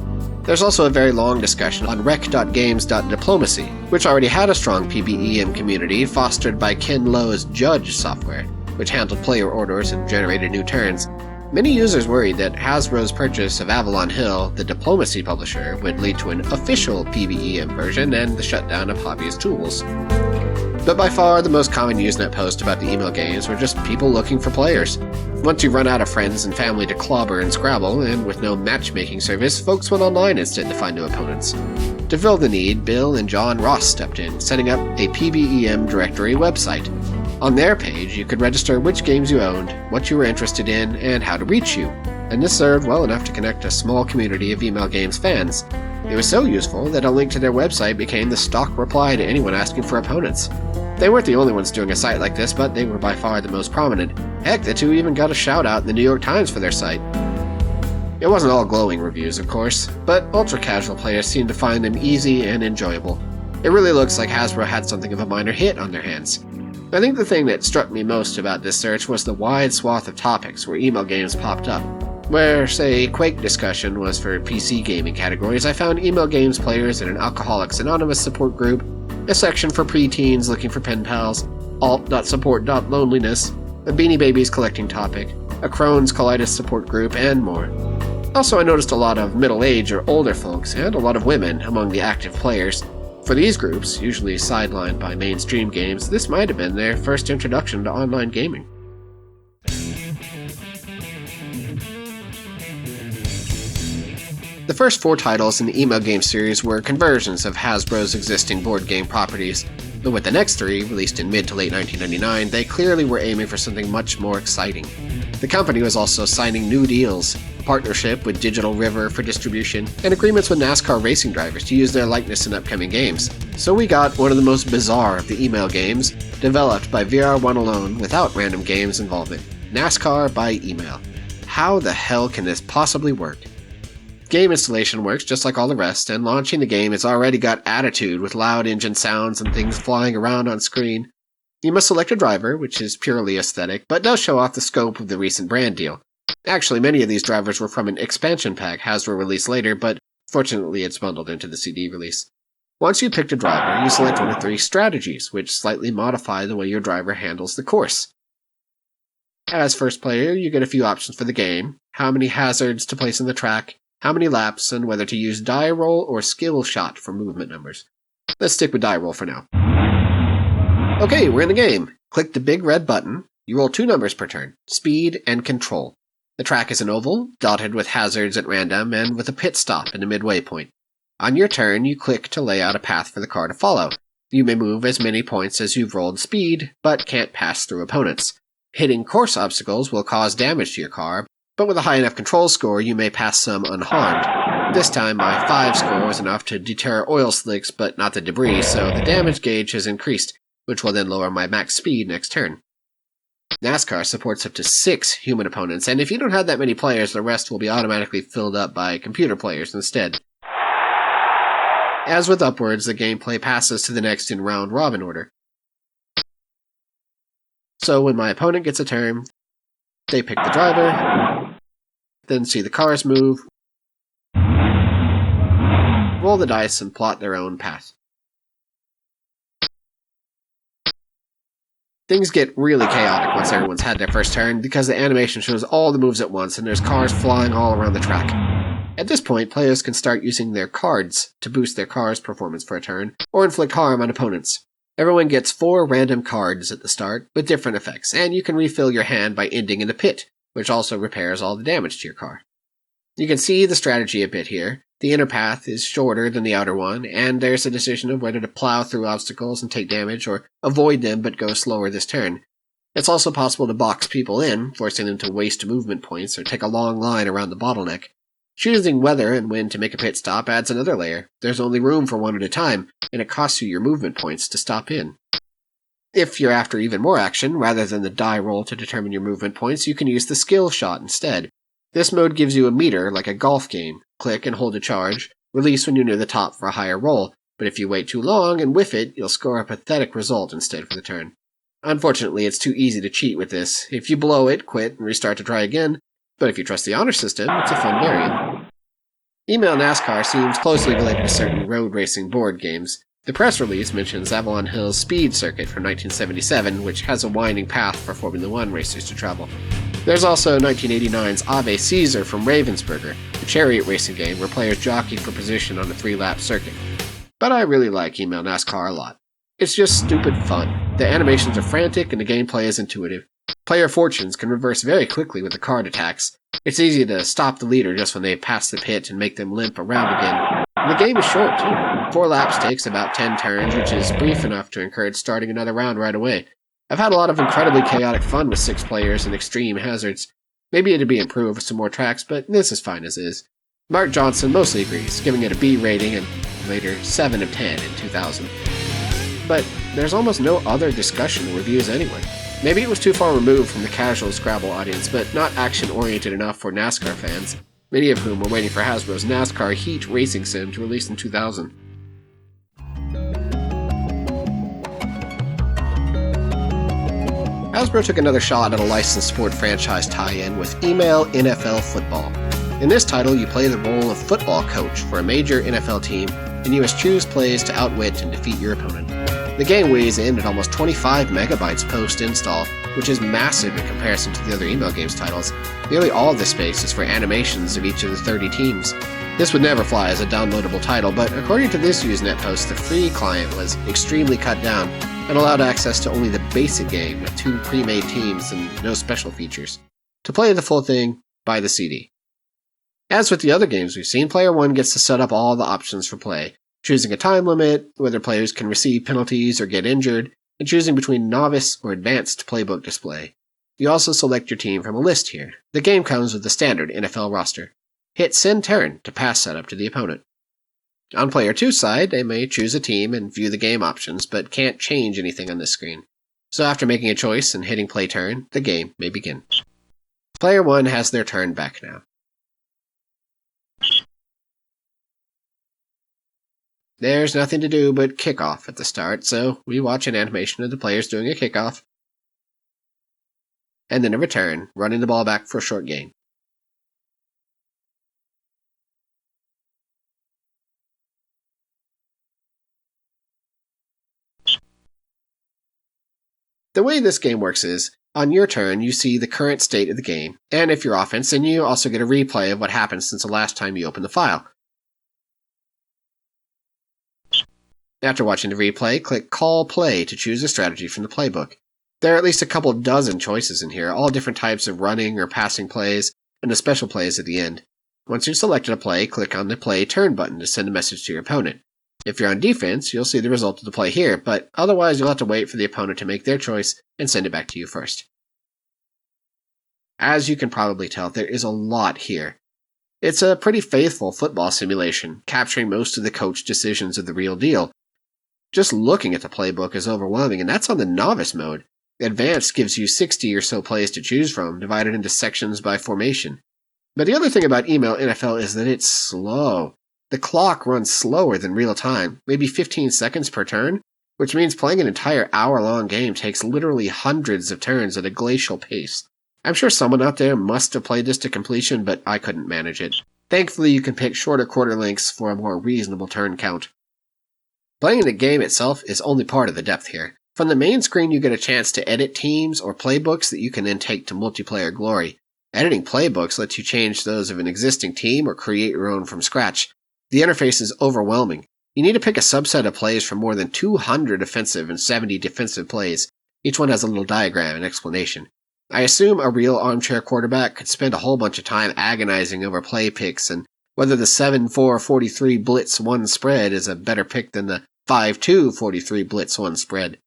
There's also a very long discussion on rec.games.diplomacy, which already had a strong PBEM community fostered by Ken Lowe's Judge software, which handled player orders and generated new turns. Many users worried that Hasbro's purchase of Avalon Hill, the diplomacy publisher, would lead to an official PBEM version and the shutdown of hobbyist tools. But by far, the most common Usenet posts about the email games were just people looking for players. Once you run out of friends and family to clobber in Scrabble, and with no matchmaking service, folks went online instead to find new opponents. To fill the need, Bill and John Ross stepped in, setting up a PBEM directory website. On their page, you could register which games you owned, what you were interested in, and how to reach you, and this served well enough to connect a small community of email games fans. It was so useful that a link to their website became the stock reply to anyone asking for opponents. They weren't the only ones doing a site like this, but they were by far the most prominent. Heck, the two even got a shout out in the New York Times for their site. It wasn't all glowing reviews, of course, but ultra-casual players seemed to find them easy and enjoyable. It really looks like Hasbro had something of a minor hit on their hands. I think the thing that struck me most about this search was the wide swath of topics where email games popped up. Where, say, Quake discussion was for PC gaming categories, I found email games players in an Alcoholics Anonymous support group, a section for preteens looking for pen pals, alt.support.loneliness, a Beanie Babies collecting topic, a Crohn's colitis support group, and more. Also, I noticed a lot of middle-aged or older folks, and a lot of women among the active players. For these groups, usually sidelined by mainstream games, this might have been their first introduction to online gaming. The first 4 titles in the email game series were conversions of Hasbro's existing board game properties, but with the next 3, released in mid to late 1999, they clearly were aiming for something much more exciting. The company was also signing new deals, a partnership with Digital River for distribution, and agreements with NASCAR racing drivers to use their likeness in upcoming games. So we got one of the most bizarre of the email games, developed by VR1 alone without random games involvement, NASCAR by email. How the hell can this possibly work? Game installation works just like all the rest, and launching the game has already got attitude with loud engine sounds and things flying around on screen. You must select a driver, which is purely aesthetic, but does show off the scope of the recent brand deal. Actually, many of these drivers were from an expansion pack Hasbro released later, but fortunately it's bundled into the CD release. Once you've picked a driver, you select one of 3 strategies, which slightly modify the way your driver handles the course. As first player, you get a few options for the game, how many hazards to place in the track, how many laps, and whether to use die roll or skill shot for movement numbers. Let's stick with die roll for now. Okay, we're in the game. Click the big red button. You roll 2 numbers per turn, speed and control. The track is an oval, dotted with hazards at random, and with a pit stop in the midway point. On your turn, you click to lay out a path for the car to follow. You may move as many points as you've rolled speed, but can't pass through opponents. Hitting course obstacles will cause damage to your car, but with a high enough control score, you may pass some unharmed. This time, my 5 score was enough to deter oil slicks, but not the debris, so the damage gauge has increased, which will then lower my max speed next turn. NASCAR supports up to 6 human opponents, and if you don't have that many players, the rest will be automatically filled up by computer players instead. As with UpWords, the gameplay passes to the next in round-robin order. So when my opponent gets a turn, they pick the driver, then see the cars move, roll the dice, and plot their own path. Things get really chaotic once everyone's had their first turn, because the animation shows all the moves at once and there's cars flying all around the track. At this point, players can start using their cards to boost their car's performance for a turn, or inflict harm on opponents. Everyone gets 4 random cards at the start, with different effects, and you can refill your hand by ending in the pit, which also repairs all the damage to your car. You can see the strategy a bit here. The inner path is shorter than the outer one, and there's a decision of whether to plow through obstacles and take damage, or avoid them but go slower this turn. It's also possible to box people in, forcing them to waste movement points or take a long line around the bottleneck. Choosing whether and when to make a pit stop adds another layer. There's only room for one at a time, and it costs you your movement points to stop in. If you're after even more action, rather than the die roll to determine your movement points, you can use the skill shot instead. This mode gives you a meter like a golf game. Click and hold a charge, release when you're near the top for a higher roll, but if you wait too long and whiff it, you'll score a pathetic result instead for the turn. Unfortunately, it's too easy to cheat with this. If you blow it, quit and restart to try again, but if you trust the honor system, it's a fun variant. Email NASCAR seems closely related to certain road racing board games. The press release mentions Avalon Hill's Speed Circuit from 1977, which has a winding path for Formula One racers to travel. There's also 1989's Ave Caesar from Ravensburger, a chariot racing game where players jockey for position on a 3-lap circuit. But I really like Email NASCAR a lot. It's just stupid fun. The animations are frantic and the gameplay is intuitive. Player fortunes can reverse very quickly with the card attacks. It's easy to stop the leader just when they pass the pit and make them limp around again. And the game is short, too. 4 laps takes about 10 turns, which is brief enough to encourage starting another round right away. I've had a lot of incredibly chaotic fun with 6 players and extreme hazards. Maybe it'd be improved with some more tracks, but this is fine as is. Mark Johnson mostly agrees, giving it a B rating and later 7 of 10 in 2000. But there's almost no other discussion or reviews anyway. Maybe it was too far removed from the casual Scrabble audience, but not action-oriented enough for NASCAR fans, many of whom were waiting for Hasbro's NASCAR Heat Racing Sim to release in 2000. Hasbro took another shot at a licensed sport franchise tie-in with Email NFL Football. In this title, you play the role of football coach for a major NFL team, and you must choose plays to outwit and defeat your opponent. The game weighs in at almost 25 megabytes post-install, which is massive in comparison to the other Email Games titles. Nearly all of this space is for animations of each of the 30 teams. This would never fly as a downloadable title, but according to this Usenet post, the free client was extremely cut down and allowed access to only the basic game with 2 pre-made teams and no special features. To play the full thing, buy the CD. As with the other games we've seen, Player 1 gets to set up all the options for play, choosing a time limit, whether players can receive penalties or get injured, and choosing between novice or advanced playbook display. You also select your team from a list here. The game comes with the standard NFL roster. Hit Send Turn to pass setup to the opponent. On Player 2's side, they may choose a team and view the game options, but can't change anything on this screen. So after making a choice and hitting Play Turn, the game may begin. Player 1 has their turn back now. There's nothing to do but kickoff at the start, so we watch an animation of the players doing a kickoff, and then a return, running the ball back for a short gain. The way this game works is, on your turn, you see the current state of the game, and if you're offense, then you also get a replay of what happened since the last time you opened the file. After watching the replay, click Call Play to choose a strategy from the playbook. There are at least a couple dozen choices in here, all different types of running or passing plays, and the special plays at the end. Once you've selected a play, click on the Play Turn button to send a message to your opponent. If you're on defense, you'll see the result of the play here, but otherwise you'll have to wait for the opponent to make their choice and send it back to you first. As you can probably tell, there is a lot here. It's a pretty faithful football simulation, capturing most of the coach decisions of the real deal. Just looking at the playbook is overwhelming, and that's on the novice mode. Advanced gives you 60 or so plays to choose from, divided into sections by formation. But the other thing about Email NFL is that it's slow. The clock runs slower than real time, maybe 15 seconds per turn, which means playing an entire hour-long game takes literally hundreds of turns at a glacial pace. I'm sure someone out there must have played this to completion, but I couldn't manage it. Thankfully, you can pick shorter quarter lengths for a more reasonable turn count. Playing the game itself is only part of the depth here. From the main screen, you get a chance to edit teams or playbooks that you can then take to multiplayer glory. Editing playbooks lets you change those of an existing team or create your own from scratch. The interface is overwhelming. You need to pick a subset of plays from more than 200 offensive and 70 defensive plays. Each one has a little diagram and explanation. I assume a real armchair quarterback could spend a whole bunch of time agonizing over play picks and whether the 7-4-43 blitz 1 spread is a better pick than the 5-2-43 blitz 1 spread.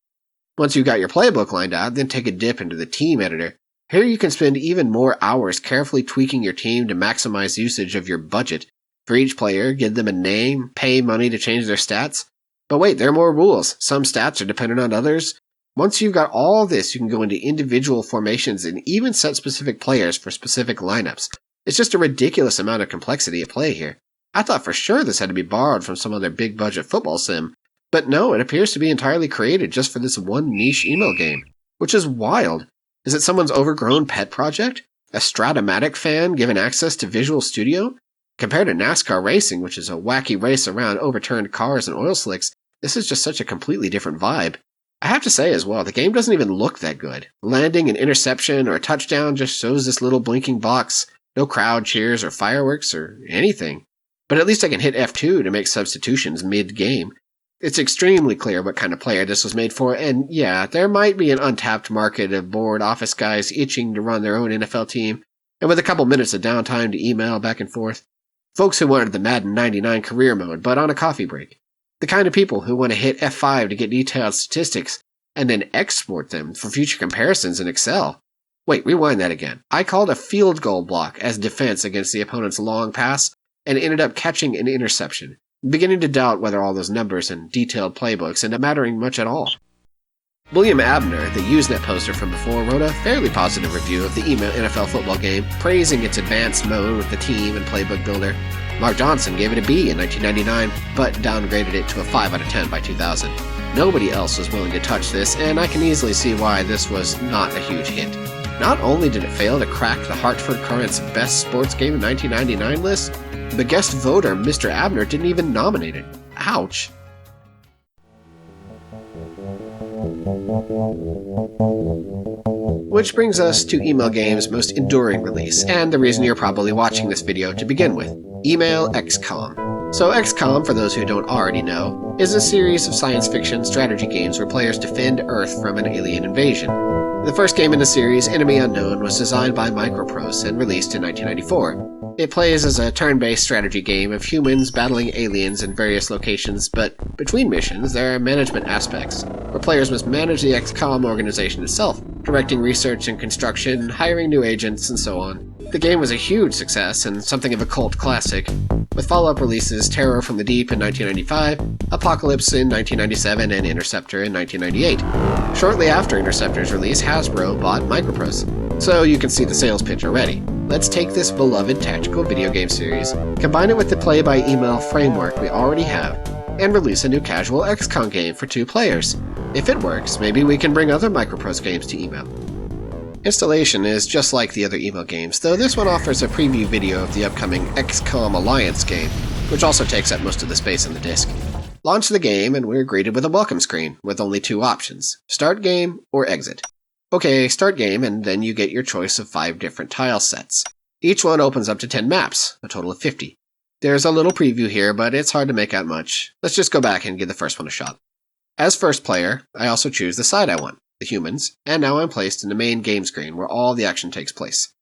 Once you've got your playbook lined out, then take a dip into the team editor. Here you can spend even more hours carefully tweaking your team to maximize usage of your budget. For each player, give them a name, pay money to change their stats. But wait, there are more rules. Some stats are dependent on others. Once you've got all this, you can go into individual formations and even set specific players for specific lineups. It's just a ridiculous amount of complexity at play here. I thought for sure this had to be borrowed from some other big-budget football sim, but no, it appears to be entirely created just for this one niche email game, which is wild. Is it someone's overgrown pet project? A Stratomatic fan given access to Visual Studio? Compared to NASCAR racing, which is a wacky race around overturned cars and oil slicks, this is just such a completely different vibe. I have to say as well, the game doesn't even look that good. Landing an interception or a touchdown just shows this little blinking box. No crowd cheers or fireworks or anything. But at least I can hit F2 to make substitutions mid-game. It's extremely clear what kind of player this was made for, and yeah, there might be an untapped market of bored office guys itching to run their own NFL team, and with a couple minutes of downtime to email back and forth. Folks who wanted the Madden 99 career mode, but on a coffee break. The kind of people who want to hit F5 to get detailed statistics, and then export them for future comparisons in Excel. Wait, rewind that again. I called a field goal block as defense against the opponent's long pass, and ended up catching an interception, beginning to doubt whether all those numbers and detailed playbooks end up mattering much at all. William Abner, the Usenet poster from before, wrote a fairly positive review of the email NFL football game, praising its advanced mode with the team and playbook builder. Mark Johnson gave it a B in 1999, but downgraded it to a 5 out of 10 by 2000. Nobody else was willing to touch this, and I can easily see why this was not a huge hit. Not only did it fail to crack the Hartford Courant's Best Sports Game in 1999 list, the guest voter, Mr. Abner, didn't even nominate it. Ouch. Which brings us to Email Game's most enduring release, and the reason you're probably watching this video to begin with, Email XCOM. So XCOM, for those who don't already know, is a series of science fiction strategy games where players defend Earth from an alien invasion. The first game in the series, Enemy Unknown, was designed by Microprose and released in 1994. It plays as a turn-based strategy game of humans battling aliens in various locations, but between missions there are management aspects, where players must manage the XCOM organization itself, directing research and construction, hiring new agents, and so on. The game was a huge success and something of a cult classic, with follow-up releases Terror from the Deep in 1995, Apocalypse in 1997, and Interceptor in 1998. Shortly after Interceptor's release, Hasbro bought Microprose, so you can see the sales pitch already. Let's take this beloved tactical video game series, combine it with the play-by-email framework we already have, and release a new casual XCOM game for 2 players. If it works, maybe we can bring other Microprose games to email. Installation is just like the other email games, though this one offers a preview video of the upcoming XCOM Alliance game, which also takes up most of the space on the disk. Launch the game and we're greeted with a welcome screen, with only 2 options, start game or exit. Okay, start game, and then you get your choice of 5 different tile sets. Each one opens up to 10 maps, a total of 50. There's a little preview here, but it's hard to make out much. Let's just go back and give the first one a shot. As first player, I also choose the side I want, the humans, and now I'm placed in the main game screen where all the action takes place.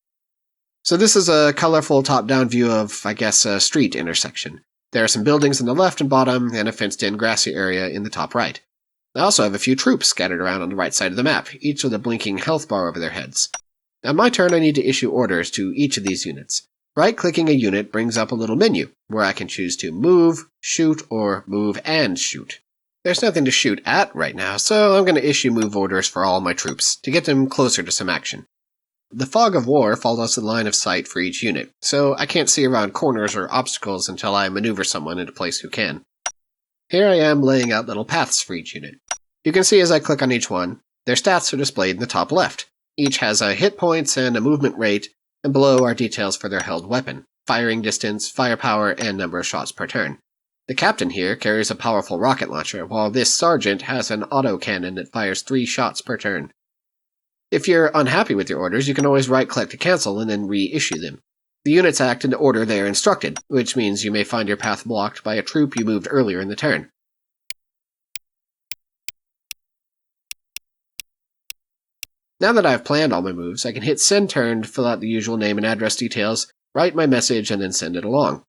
So this is a colorful top-down view of, I guess, a street intersection. There are some buildings on the left and bottom, and a fenced-in grassy area in the top right. I also have a few troops scattered around on the right side of the map, each with a blinking health bar over their heads. On my turn, I need to issue orders to each of these units. Right-clicking a unit brings up a little menu, where I can choose to move, shoot, or move and shoot. There's nothing to shoot at right now, so I'm going to issue move orders for all my troops, to get them closer to some action. The fog of war follows the line of sight for each unit, so I can't see around corners or obstacles until I maneuver someone into place who can. Here I am laying out little paths for each unit. You can see as I click on each one, their stats are displayed in the top left. Each has a hit points and a movement rate, and below are details for their held weapon, firing distance, firepower, and number of shots per turn. The captain here carries a powerful rocket launcher, while this sergeant has an autocannon that fires 3 shots per turn. If you're unhappy with your orders, you can always right-click to cancel and then reissue them. The units act in the order they are instructed, which means you may find your path blocked by a troop you moved earlier in the turn. Now that I've planned all my moves, I can hit send turn to fill out the usual name and address details, write my message, and then send it along.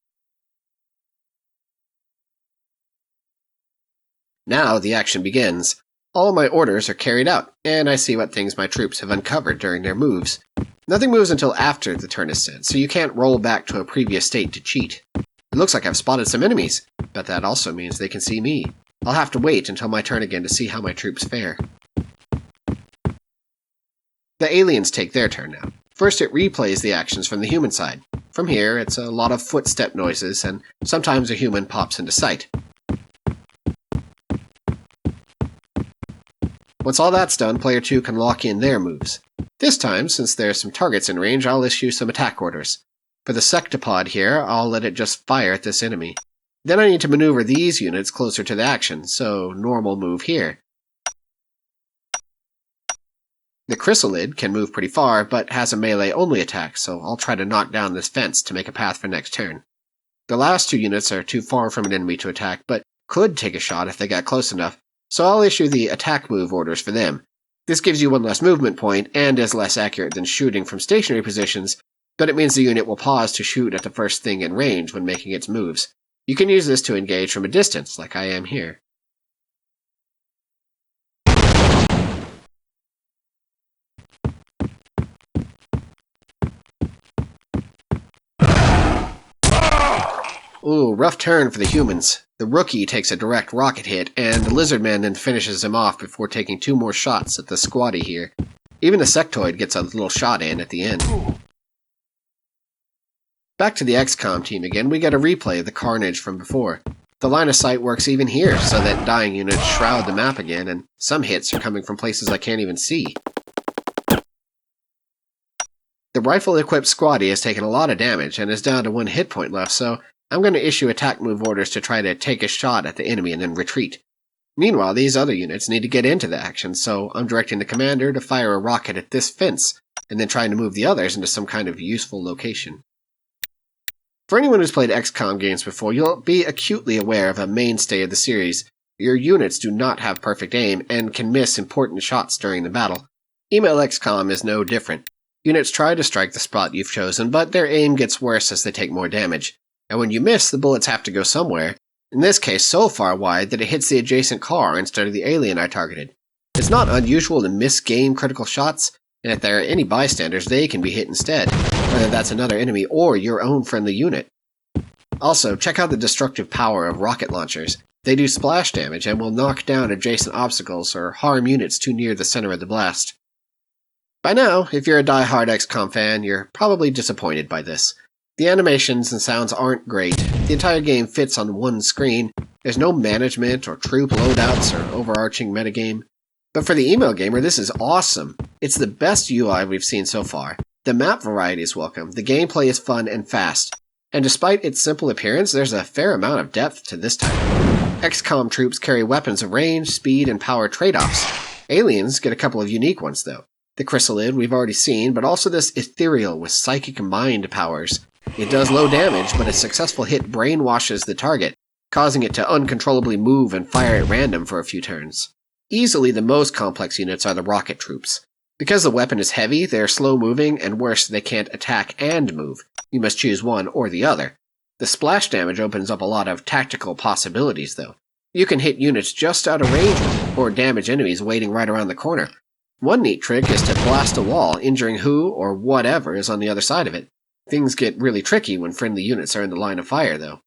Now the action begins. All my orders are carried out, and I see what things my troops have uncovered during their moves. Nothing moves until after the turn is sent, so you can't roll back to a previous state to cheat. It looks like I've spotted some enemies, but that also means they can see me. I'll have to wait until my turn again to see how my troops fare. The aliens take their turn now. First it replays the actions from the human side. From here, it's a lot of footstep noises, and sometimes a human pops into sight. Once all that's done, player 2 can lock in their moves. This time, since there are some targets in range, I'll issue some attack orders. For the sectopod here, I'll let it just fire at this enemy. Then I need to maneuver these units closer to the action, so normal move here. The chrysalid can move pretty far, but has a melee-only attack, so I'll try to knock down this fence to make a path for next turn. The last 2 units are too far from an enemy to attack, but could take a shot if they got close enough, so I'll issue the attack move orders for them. This gives you 1 less movement point, and is less accurate than shooting from stationary positions, but it means the unit will pause to shoot at the first thing in range when making its moves. You can use this to engage from a distance, like I am here. Ooh, rough turn for the humans. The rookie takes a direct rocket hit, and the lizardman then finishes him off before taking 2 more shots at the squatty here. Even the sectoid gets a little shot in at the end. Back to the XCOM team again, we get a replay of the carnage from before. The line of sight works even here, so that dying units shroud the map again, and some hits are coming from places I can't even see. The rifle-equipped squatty has taken a lot of damage, and is down to 1 hit point left, so I'm going to issue attack move orders to try to take a shot at the enemy and then retreat. Meanwhile, these other units need to get into the action, so I'm directing the commander to fire a rocket at this fence, and then trying to move the others into some kind of useful location. For anyone who's played XCOM games before, you'll be acutely aware of a mainstay of the series. Your units do not have perfect aim, and can miss important shots during the battle. Email XCOM is no different. Units try to strike the spot you've chosen, but their aim gets worse as they take more damage. And when you miss, the bullets have to go somewhere, in this case so far wide that it hits the adjacent car instead of the alien I targeted. It's not unusual to miss game critical shots, and if there are any bystanders, they can be hit instead, whether that's another enemy or your own friendly unit. Also, check out the destructive power of rocket launchers. They do splash damage and will knock down adjacent obstacles or harm units too near the center of the blast. By now, if you're a die-hard XCOM fan, you're probably disappointed by this. The animations and sounds aren't great, the entire game fits on 1 screen, There's no management or troop loadouts or overarching metagame. But for the email gamer, this is awesome. It's the best UI we've seen so far. The map variety is welcome, the gameplay is fun and fast, and despite its simple appearance, there's a fair amount of depth to this title. XCOM troops carry weapons of range, speed, and power trade-offs. Aliens get a couple of unique ones, though. The chrysalid we've already seen, but also this ethereal with psychic mind powers. It does low damage, but a successful hit brainwashes the target, causing it to uncontrollably move and fire at random for a few turns. Easily the most complex units are the rocket troops. Because the weapon is heavy, they're slow-moving, and worse, they can't attack and move. You must choose one or the other. The splash damage opens up a lot of tactical possibilities, though. You can hit units just out of range with it, or damage enemies waiting right around the corner. One neat trick is to blast a wall, injuring who or whatever is on the other side of it. Things get really tricky when friendly units are in the line of fire, though.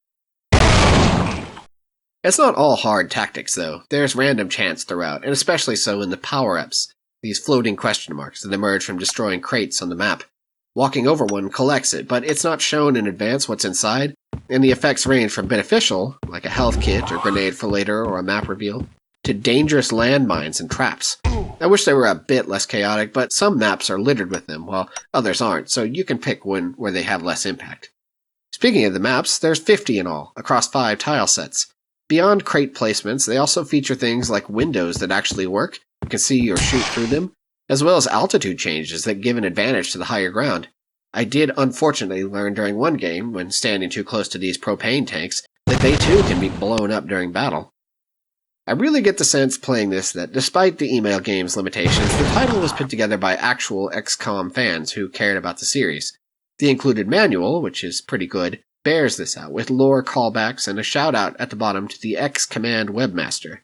It's not all hard tactics, though. There's random chance throughout, and especially so in the power-ups. These floating question marks that emerge from destroying crates on the map. Walking over one collects it, but it's not shown in advance what's inside, and the effects range from beneficial, like a health kit or grenade for later or a map reveal, to dangerous landmines and traps. I wish they were a bit less chaotic, but some maps are littered with them, while others aren't, so you can pick one where they have less impact. Speaking of the maps, there's 50 in all, across 5 tile sets. Beyond crate placements, they also feature things like windows that actually work, you can see or shoot through them, as well as altitude changes that give an advantage to the higher ground. I did unfortunately learn during one game, when standing too close to these propane tanks, that they too can be blown up during battle. I really get the sense playing this that despite the email game's limitations, the title was put together by actual XCOM fans who cared about the series. The included manual, which is pretty good, bears this out, with lore callbacks and a shout-out at the bottom to the X-Command webmaster.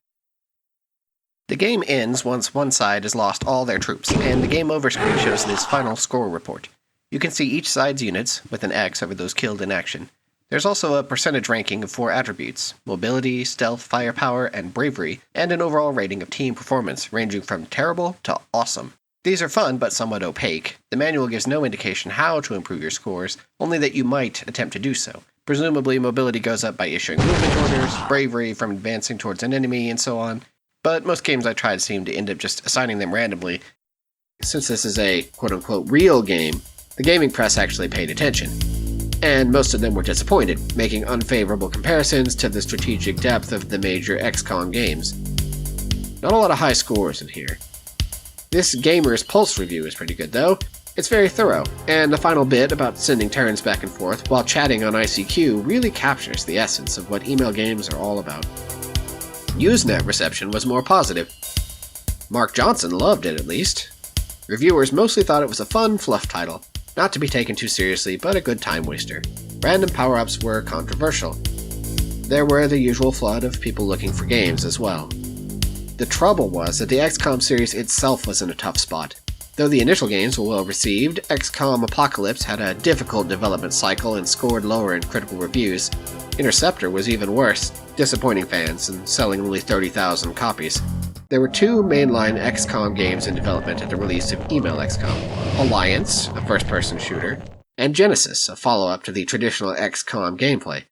The game ends once one side has lost all their troops, and the game over screen shows this final score report. You can see each side's units, with an X over those killed in action. There's also a percentage ranking of 4 attributes: mobility, stealth, firepower, and bravery, and an overall rating of team performance, ranging from terrible to awesome. These are fun, but somewhat opaque. The manual gives no indication how to improve your scores, only that you might attempt to do so. Presumably, mobility goes up by issuing movement orders, bravery from advancing towards an enemy, and so on. But most games I tried seem to end up just assigning them randomly. Since this is a quote-unquote real game, the gaming press actually paid attention. And most of them were disappointed, making unfavorable comparisons to the strategic depth of the major XCOM games. Not a lot of high scores in here. This Gamer's Pulse review is pretty good though. It's very thorough, and the final bit about sending turns back and forth while chatting on ICQ really captures the essence of what email games are all about. Usenet reception was more positive. Mark Johnson loved it, at least. Reviewers mostly thought it was a fun, fluff title, not to be taken too seriously, but a good time waster. Random power-ups were controversial. There were the usual flood of people looking for games as well. The trouble was that the XCOM series itself was in a tough spot. Though the initial games were well received, XCOM Apocalypse had a difficult development cycle and scored lower in critical reviews. Interceptor was even worse, disappointing fans and selling only 30,000 copies. There were 2 mainline XCOM games in development at the release of Email XCOM: Alliance, a first-person shooter, and Genesis, a follow-up to the traditional XCOM gameplay.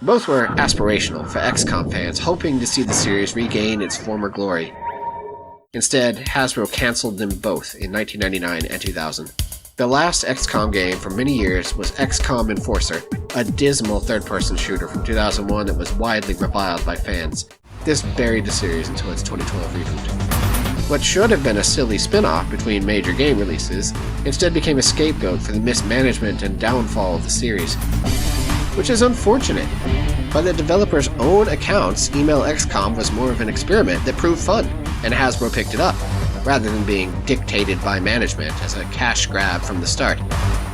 Both were aspirational for XCOM fans hoping to see the series regain its former glory. Instead, Hasbro cancelled them both in 1999 and 2000. The last XCOM game for many years was XCOM Enforcer, a dismal third-person shooter from 2001 that was widely reviled by fans. This buried the series until its 2012 reboot. What should have been a silly spin-off between major game releases instead became a scapegoat for the mismanagement and downfall of the series, which is unfortunate. By the developers' own accounts, Email XCOM was more of an experiment that proved fun, and Hasbro picked it up, rather than being dictated by management as a cash grab from the start.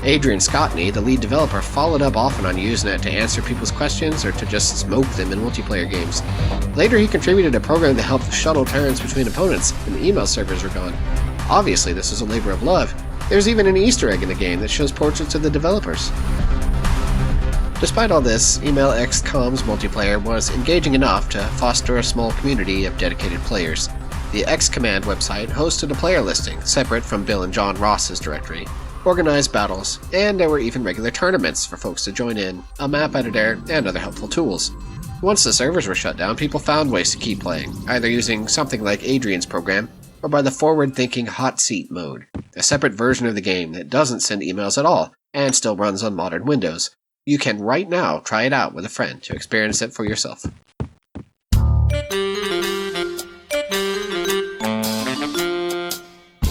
Adrian Scotney, the lead developer, followed up often on Usenet to answer people's questions or to just smoke them in multiplayer games. Later, he contributed a program to help shuttle turns between opponents when the email servers were gone. Obviously, this was a labor of love. There's even an Easter egg in the game that shows portraits of the developers. Despite all this, Email XCOM's multiplayer was engaging enough to foster a small community of dedicated players. The X-Command website hosted a player listing, separate from Bill and John Ross's directory, organized battles, and there were even regular tournaments for folks to join in, a map editor, and other helpful tools. Once the servers were shut down, people found ways to keep playing, either using something like Adrian's program, or by the forward-thinking hot seat mode, a separate version of the game that doesn't send emails at all, and still runs on modern Windows. You can right now try it out with a friend to experience it for yourself.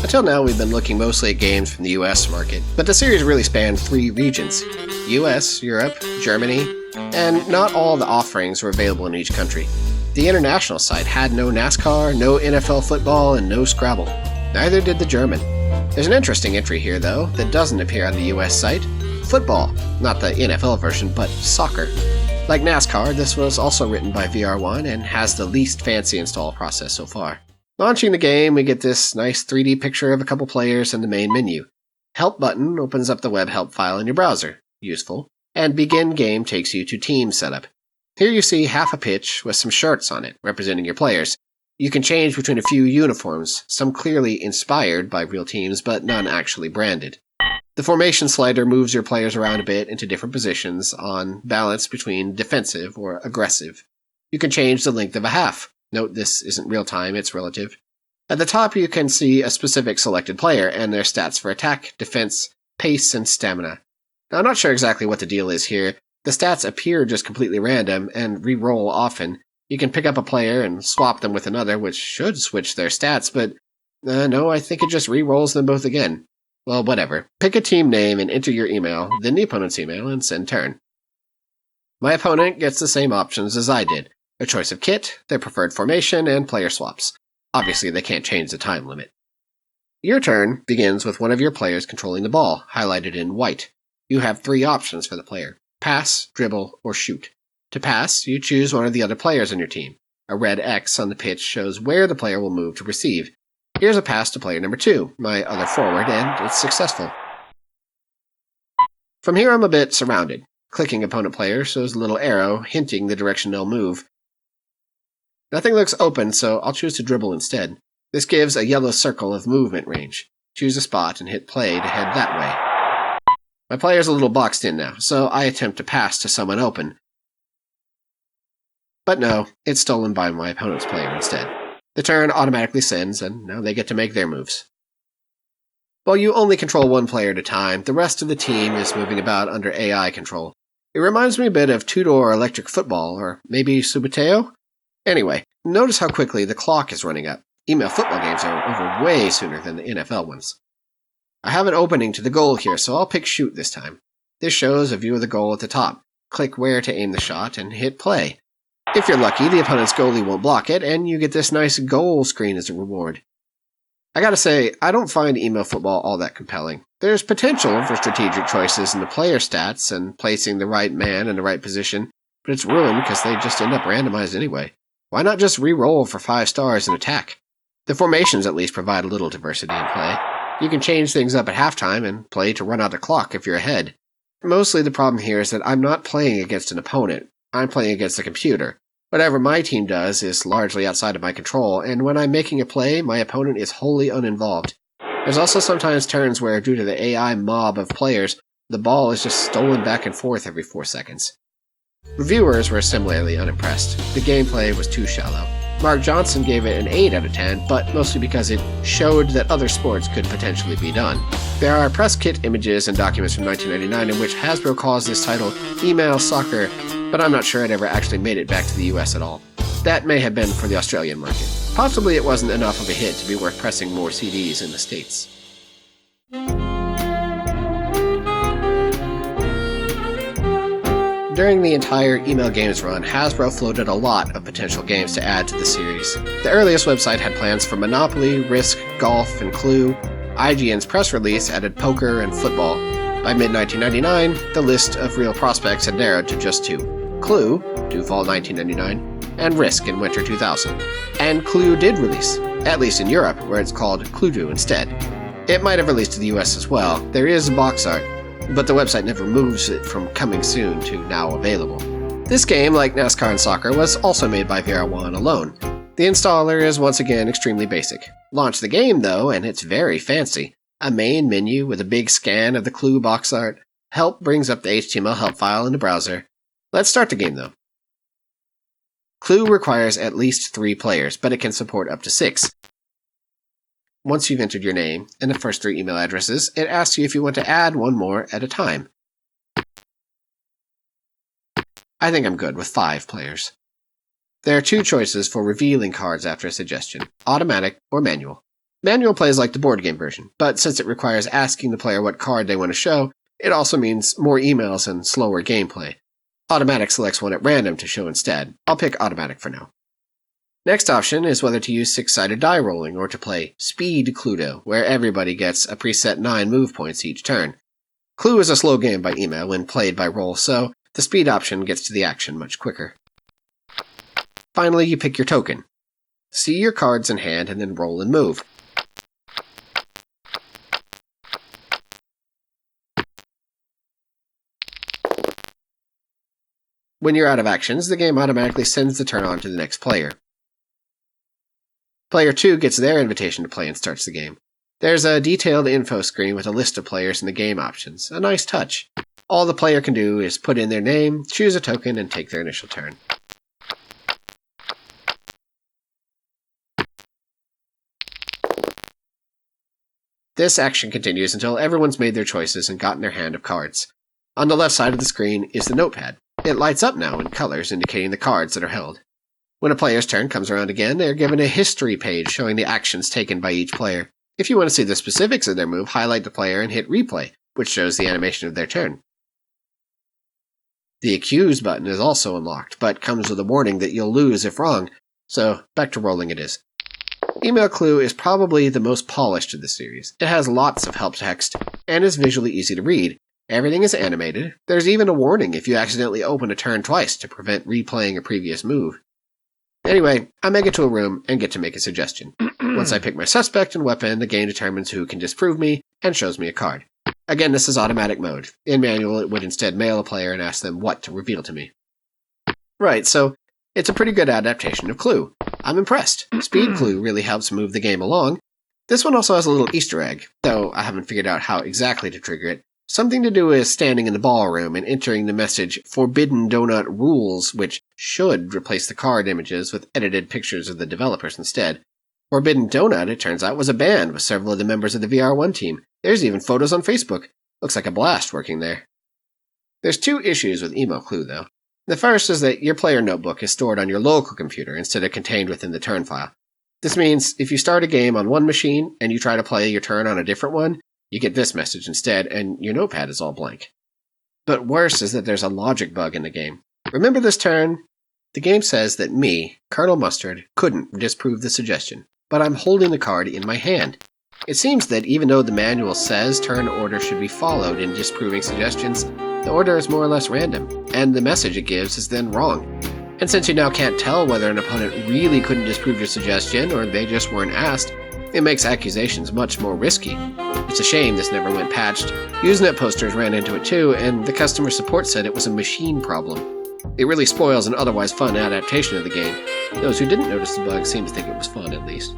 Until now, we've been looking mostly at games from the US market, but the series really spanned 3 regions: US, Europe, Germany, and not all the offerings were available in each country. The international site had no NASCAR, no NFL football, and no Scrabble. Neither did the German. There's an interesting entry here, though, that doesn't appear on the US site. Football. Not the NFL version, but soccer. Like NASCAR, this was also written by VR1 and has the least fancy install process so far. Launching the game, we get this nice 3D picture of a couple players in the main menu. Help button opens up the web help file in your browser. Useful. And Begin Game takes you to Team Setup. Here you see half a pitch with some shirts on it, representing your players. You can change between a few uniforms, some clearly inspired by real teams, but none actually branded. The formation slider moves your players around a bit into different positions on balance between defensive or aggressive. You can change the length of a half. Note this isn't real time, it's relative. At the top you can see a specific selected player and their stats for attack, defense, pace, and stamina. Now I'm not sure exactly what the deal is here. The stats appear just completely random and re-roll often. You can pick up a player and swap them with another, which should switch their stats, but no, I think it just re-rolls them both again. Well, whatever. Pick a team name and enter your email, then the opponent's email, and send turn. My opponent gets the same options as I did. A choice of kit, their preferred formation, and player swaps. Obviously, they can't change the time limit. Your turn begins with one of your players controlling the ball, highlighted in white. You have 3 options for the player: pass, dribble, or shoot. To pass, you choose one of the other players on your team. A red X on the pitch shows where the player will move to receive. Here's a pass to player number 2, my other forward, and it's successful. From here I'm a bit surrounded. Clicking opponent player shows a little arrow hinting the direction they'll move. Nothing looks open, so I'll choose to dribble instead. This gives a yellow circle of movement range. Choose a spot and hit play to head that way. My player's a little boxed in now, so I attempt to pass to someone open. But no, it's stolen by my opponent's player instead. The turn automatically sends, and now they get to make their moves. While you only control one player at a time, the rest of the team is moving about under AI control. It reminds me a bit of two-door electric football, or maybe Subuteo? Anyway, notice how quickly the clock is running up. Email football games are over way sooner than the NFL ones. I have an opening to the goal here, so I'll pick shoot this time. This shows a view of the goal at the top. Click where to aim the shot and hit play. If you're lucky, the opponent's goalie won't block it, and you get this nice goal screen as a reward. I gotta say, I don't find email football all that compelling. There's potential for strategic choices in the player stats and placing the right man in the right position, but it's ruined because they just end up randomized anyway. Why not just re-roll for 5 stars and attack? The formations at least provide a little diversity in play. You can change things up at halftime and play to run out the clock if you're ahead. Mostly the problem here is that I'm not playing against an opponent. I'm playing against the computer. Whatever my team does is largely outside of my control, and when I'm making a play, my opponent is wholly uninvolved. There's also sometimes turns where, due to the AI mob of players, the ball is just stolen back and forth every 4 seconds. Reviewers were similarly unimpressed. The gameplay was too shallow. Mark Johnson gave it an 8 out of 10, but mostly because it showed that other sports could potentially be done. There are press kit images and documents from 1999 in which Hasbro calls this title Email Soccer, but I'm not sure it ever actually made it back to the US at all. That may have been for the Australian market. Possibly it wasn't enough of a hit to be worth pressing more CDs in the States. During the entire Email Games run, Hasbro floated a lot of potential games to add to the series. The earliest website had plans for Monopoly, Risk, Golf, and Clue. IGN's press release added poker and football. By mid-1999, the list of real prospects had narrowed to just 2. Clue, to fall 1999, and Risk in winter 2000. And Clue did release, at least in Europe, where it's called Cluedo instead. It might have released to the US as well. There is box art, but the website never moves it from coming soon to now available. This game, like NASCAR and Soccer, was also made by VR1 alone. The installer is once again extremely basic. Launch the game though, and it's very fancy. A main menu with a big scan of the Clue box art. Help brings up the HTML help file in the browser. Let's start the game though. Clue requires at least 3 players, but it can support up to 6. Once you've entered your name and the first 3 email addresses, it asks you if you want to add one more at a time. I think I'm good with 5 players. There are 2 choices for revealing cards after a suggestion, automatic or manual. Manual plays like the board game version, but since it requires asking the player what card they want to show, it also means more emails and slower gameplay. Automatic selects one at random to show instead. I'll pick automatic for now. Next option is whether to use 6-sided die rolling or to play Speed Cluedo, where everybody gets a preset 9 move points each turn. Clue is a slow game by email when played by roll, so the speed option gets to the action much quicker. Finally, you pick your token. See your cards in hand and then roll and move. When you're out of actions, the game automatically sends the turn on to the next player. Player 2 gets their invitation to play and starts the game. There's a detailed info screen with a list of players and the game options. A nice touch. All the player can do is put in their name, choose a token, and take their initial turn. This action continues until everyone's made their choices and gotten their hand of cards. On the left side of the screen is the notepad. It lights up now in colors indicating the cards that are held. When a player's turn comes around again, they are given a history page showing the actions taken by each player. If you want to see the specifics of their move, highlight the player and hit replay, which shows the animation of their turn. The accused button is also unlocked, but comes with a warning that you'll lose if wrong, so back to rolling it is. Email Clue is probably the most polished of the series. It has lots of help text, and is visually easy to read. Everything is animated. There's even a warning if you accidentally open a turn twice to prevent replaying a previous move. Anyway, I make it to a room and get to make a suggestion. Once I pick my suspect and weapon, the game determines who can disprove me and shows me a card. Again, this is automatic mode. In manual, it would instead mail a player and ask them what to reveal to me. Right, so it's a pretty good adaptation of Clue. I'm impressed. Speed Clue really helps move the game along. This one also has a little Easter egg, though I haven't figured out how exactly to trigger it. Something to do with standing in the ballroom and entering the message "Forbidden Donut Rules," which should replace the card images with edited pictures of the developers instead. Forbidden Donut, it turns out, was a band with several of the members of the VR1 team. There's even photos on Facebook. Looks like a blast working there. There's 2 issues with Email Clue, though. The first is that your player notebook is stored on your local computer instead of contained within the turn file. This means if you start a game on one machine and you try to play your turn on a different one, you get this message instead, and your notepad is all blank. But worse is that there's a logic bug in the game. Remember this turn? The game says that me, Colonel Mustard, couldn't disprove the suggestion, but I'm holding the card in my hand. It seems that even though the manual says turn order should be followed in disproving suggestions, the order is more or less random, and the message it gives is then wrong. And since you now can't tell whether an opponent really couldn't disprove your suggestion or they just weren't asked, it makes accusations much more risky. It's a shame this never went patched. Usenet posters ran into it too, and the customer support said it was a machine problem. It really spoils an otherwise fun adaptation of the game. Those who didn't notice the bug seem to think it was fun, at least.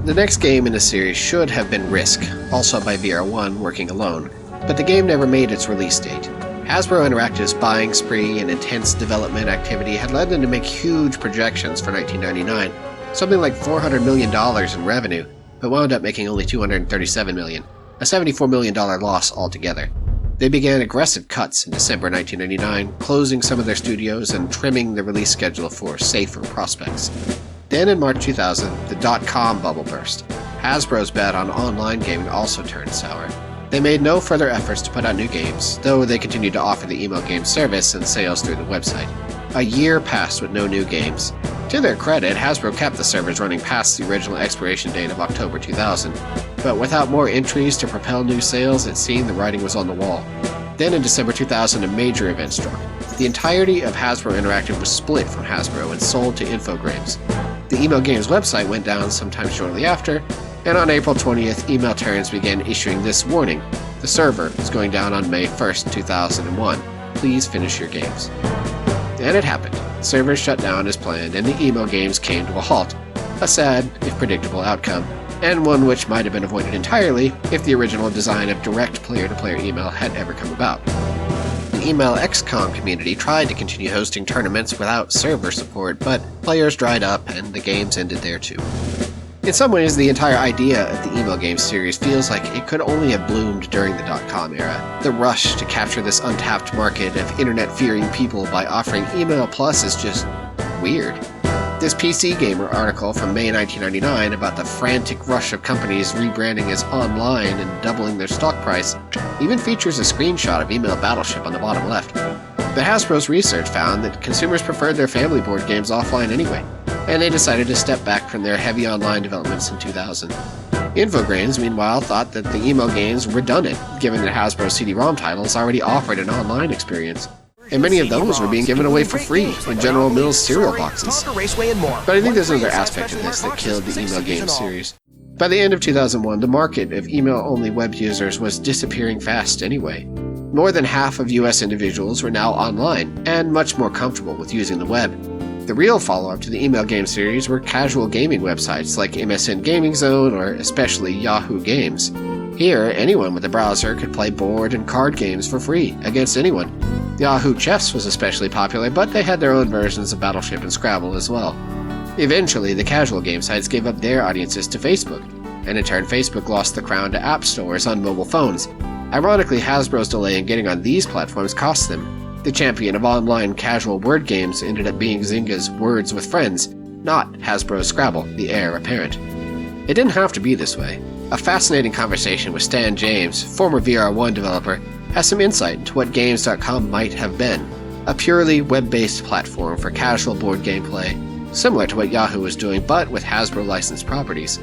The next game in the series should have been Risk, also by VR1 working alone, but the game never made its release date. Hasbro Interactive's buying spree and intense development activity had led them to make huge projections for 1999, something like $400 million in revenue, but wound up making only $237 million, a $74 million loss altogether. They began aggressive cuts in December 1999, closing some of their studios and trimming the release schedule for safer prospects. Then in March 2000, the dot-com bubble burst. Hasbro's bet on online gaming also turned sour. They made no further efforts to put out new games, though they continued to offer the email game service and sales through the website. A year passed with no new games. To their credit, Hasbro kept the servers running past the original expiration date of October 2000, but without more entries to propel new sales, it seemed the writing was on the wall. Then in December 2000, a major event struck. The entirety of Hasbro Interactive was split from Hasbro and sold to Infogrames. The email game's website went down sometime shortly after, and on April 20th, Email Turns began issuing this warning. The server is going down on May 1st, 2001. Please finish your games. And it happened. Servers shut down as planned, and the email games came to a halt. A sad, if predictable, outcome. and one which might have been avoided entirely if the original design of direct player-to-player email had ever come about. The Email XCOM community tried to continue hosting tournaments without server support, but players dried up and the games ended there too. In some ways, the entire idea of the email game series feels like it could only have bloomed during the .com era. The rush to capture this untapped market of internet-fearing people by offering Email Plus is just weird. This PC Gamer article from May 1999 about the frantic rush of companies rebranding as online and doubling their stock price even features a screenshot of Email Battleship on the bottom left. But Hasbro's research found that consumers preferred their family board games offline anyway, and they decided to step back from their heavy online developments in 2000. Infogrames, meanwhile, thought that the email games were redundant, given that Hasbro CD-ROM titles already offered an online experience, and many of those were being given away for free in General Mills cereal boxes. But I think there's another aspect of this that killed the email game series. By the end of 2001, the market of email-only web users was disappearing fast anyway. More than half of US individuals were now online, and much more comfortable with using the web. The real follow-up to the email game series were casual gaming websites like MSN Gaming Zone or especially Yahoo Games. Here, anyone with a browser could play board and card games for free against anyone. Yahoo Chess was especially popular, but they had their own versions of Battleship and Scrabble as well. Eventually, the casual game sites gave up their audiences to Facebook, and in turn Facebook lost the crown to app stores on mobile phones. Ironically, Hasbro's delay in getting on these platforms cost them. The champion of online casual word games ended up being Zynga's Words with Friends, not Hasbro's Scrabble, the heir apparent. It didn't have to be this way. A fascinating conversation with Stan James, former VR1 developer, has some insight into what Games.com might have been, a purely web-based platform for casual board gameplay, similar to what Yahoo was doing but with Hasbro licensed properties.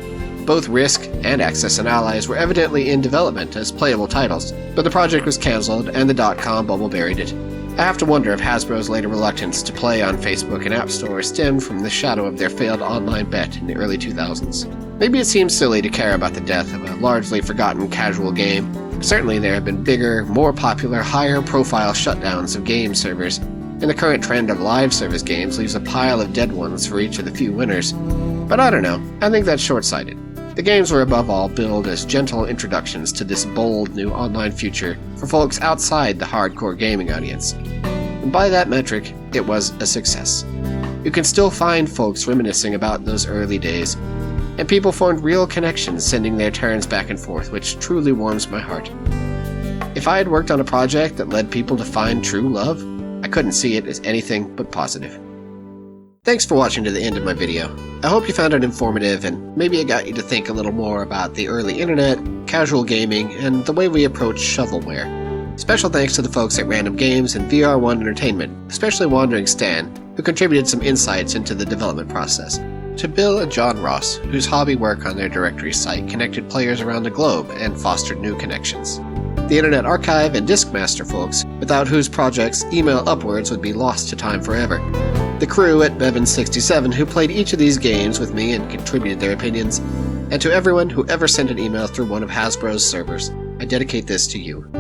Both Risk and Access and Allies were evidently in development as playable titles, but the project was cancelled and the .com bubble buried it. I have to wonder if Hasbro's later reluctance to play on Facebook and App Store stemmed from the shadow of their failed online bet in the early 2000s. Maybe it seems silly to care about the death of a largely forgotten casual game. Certainly there have been bigger, more popular, higher-profile shutdowns of game servers, and the current trend of live service games leaves a pile of dead ones for each of the few winners. But I don't know, I think that's short-sighted. The games were above all billed as gentle introductions to this bold new online future for folks outside the hardcore gaming audience. And by that metric, it was a success. You can still find folks reminiscing about those early days, and people formed real connections sending their turns back and forth, which truly warms my heart. If I had worked on a project that led people to find true love, I couldn't see it as anything but positive. Thanks for watching to the end of my video. I hope you found it informative and maybe it got you to think a little more about the early internet, casual gaming, and the way we approach shovelware. Special thanks to the folks at Random Games and VR1 Entertainment, especially Wandering Stan, who contributed some insights into the development process. To Bill and John Ross, whose hobby work on their directory site connected players around the globe and fostered new connections. The Internet Archive and Discmaster folks, without whose projects Email UpWords would be lost to time forever. The crew at Bevan67 who played each of these games with me and contributed their opinions, and to everyone who ever sent an email through one of Hasbro's servers. I dedicate this to you.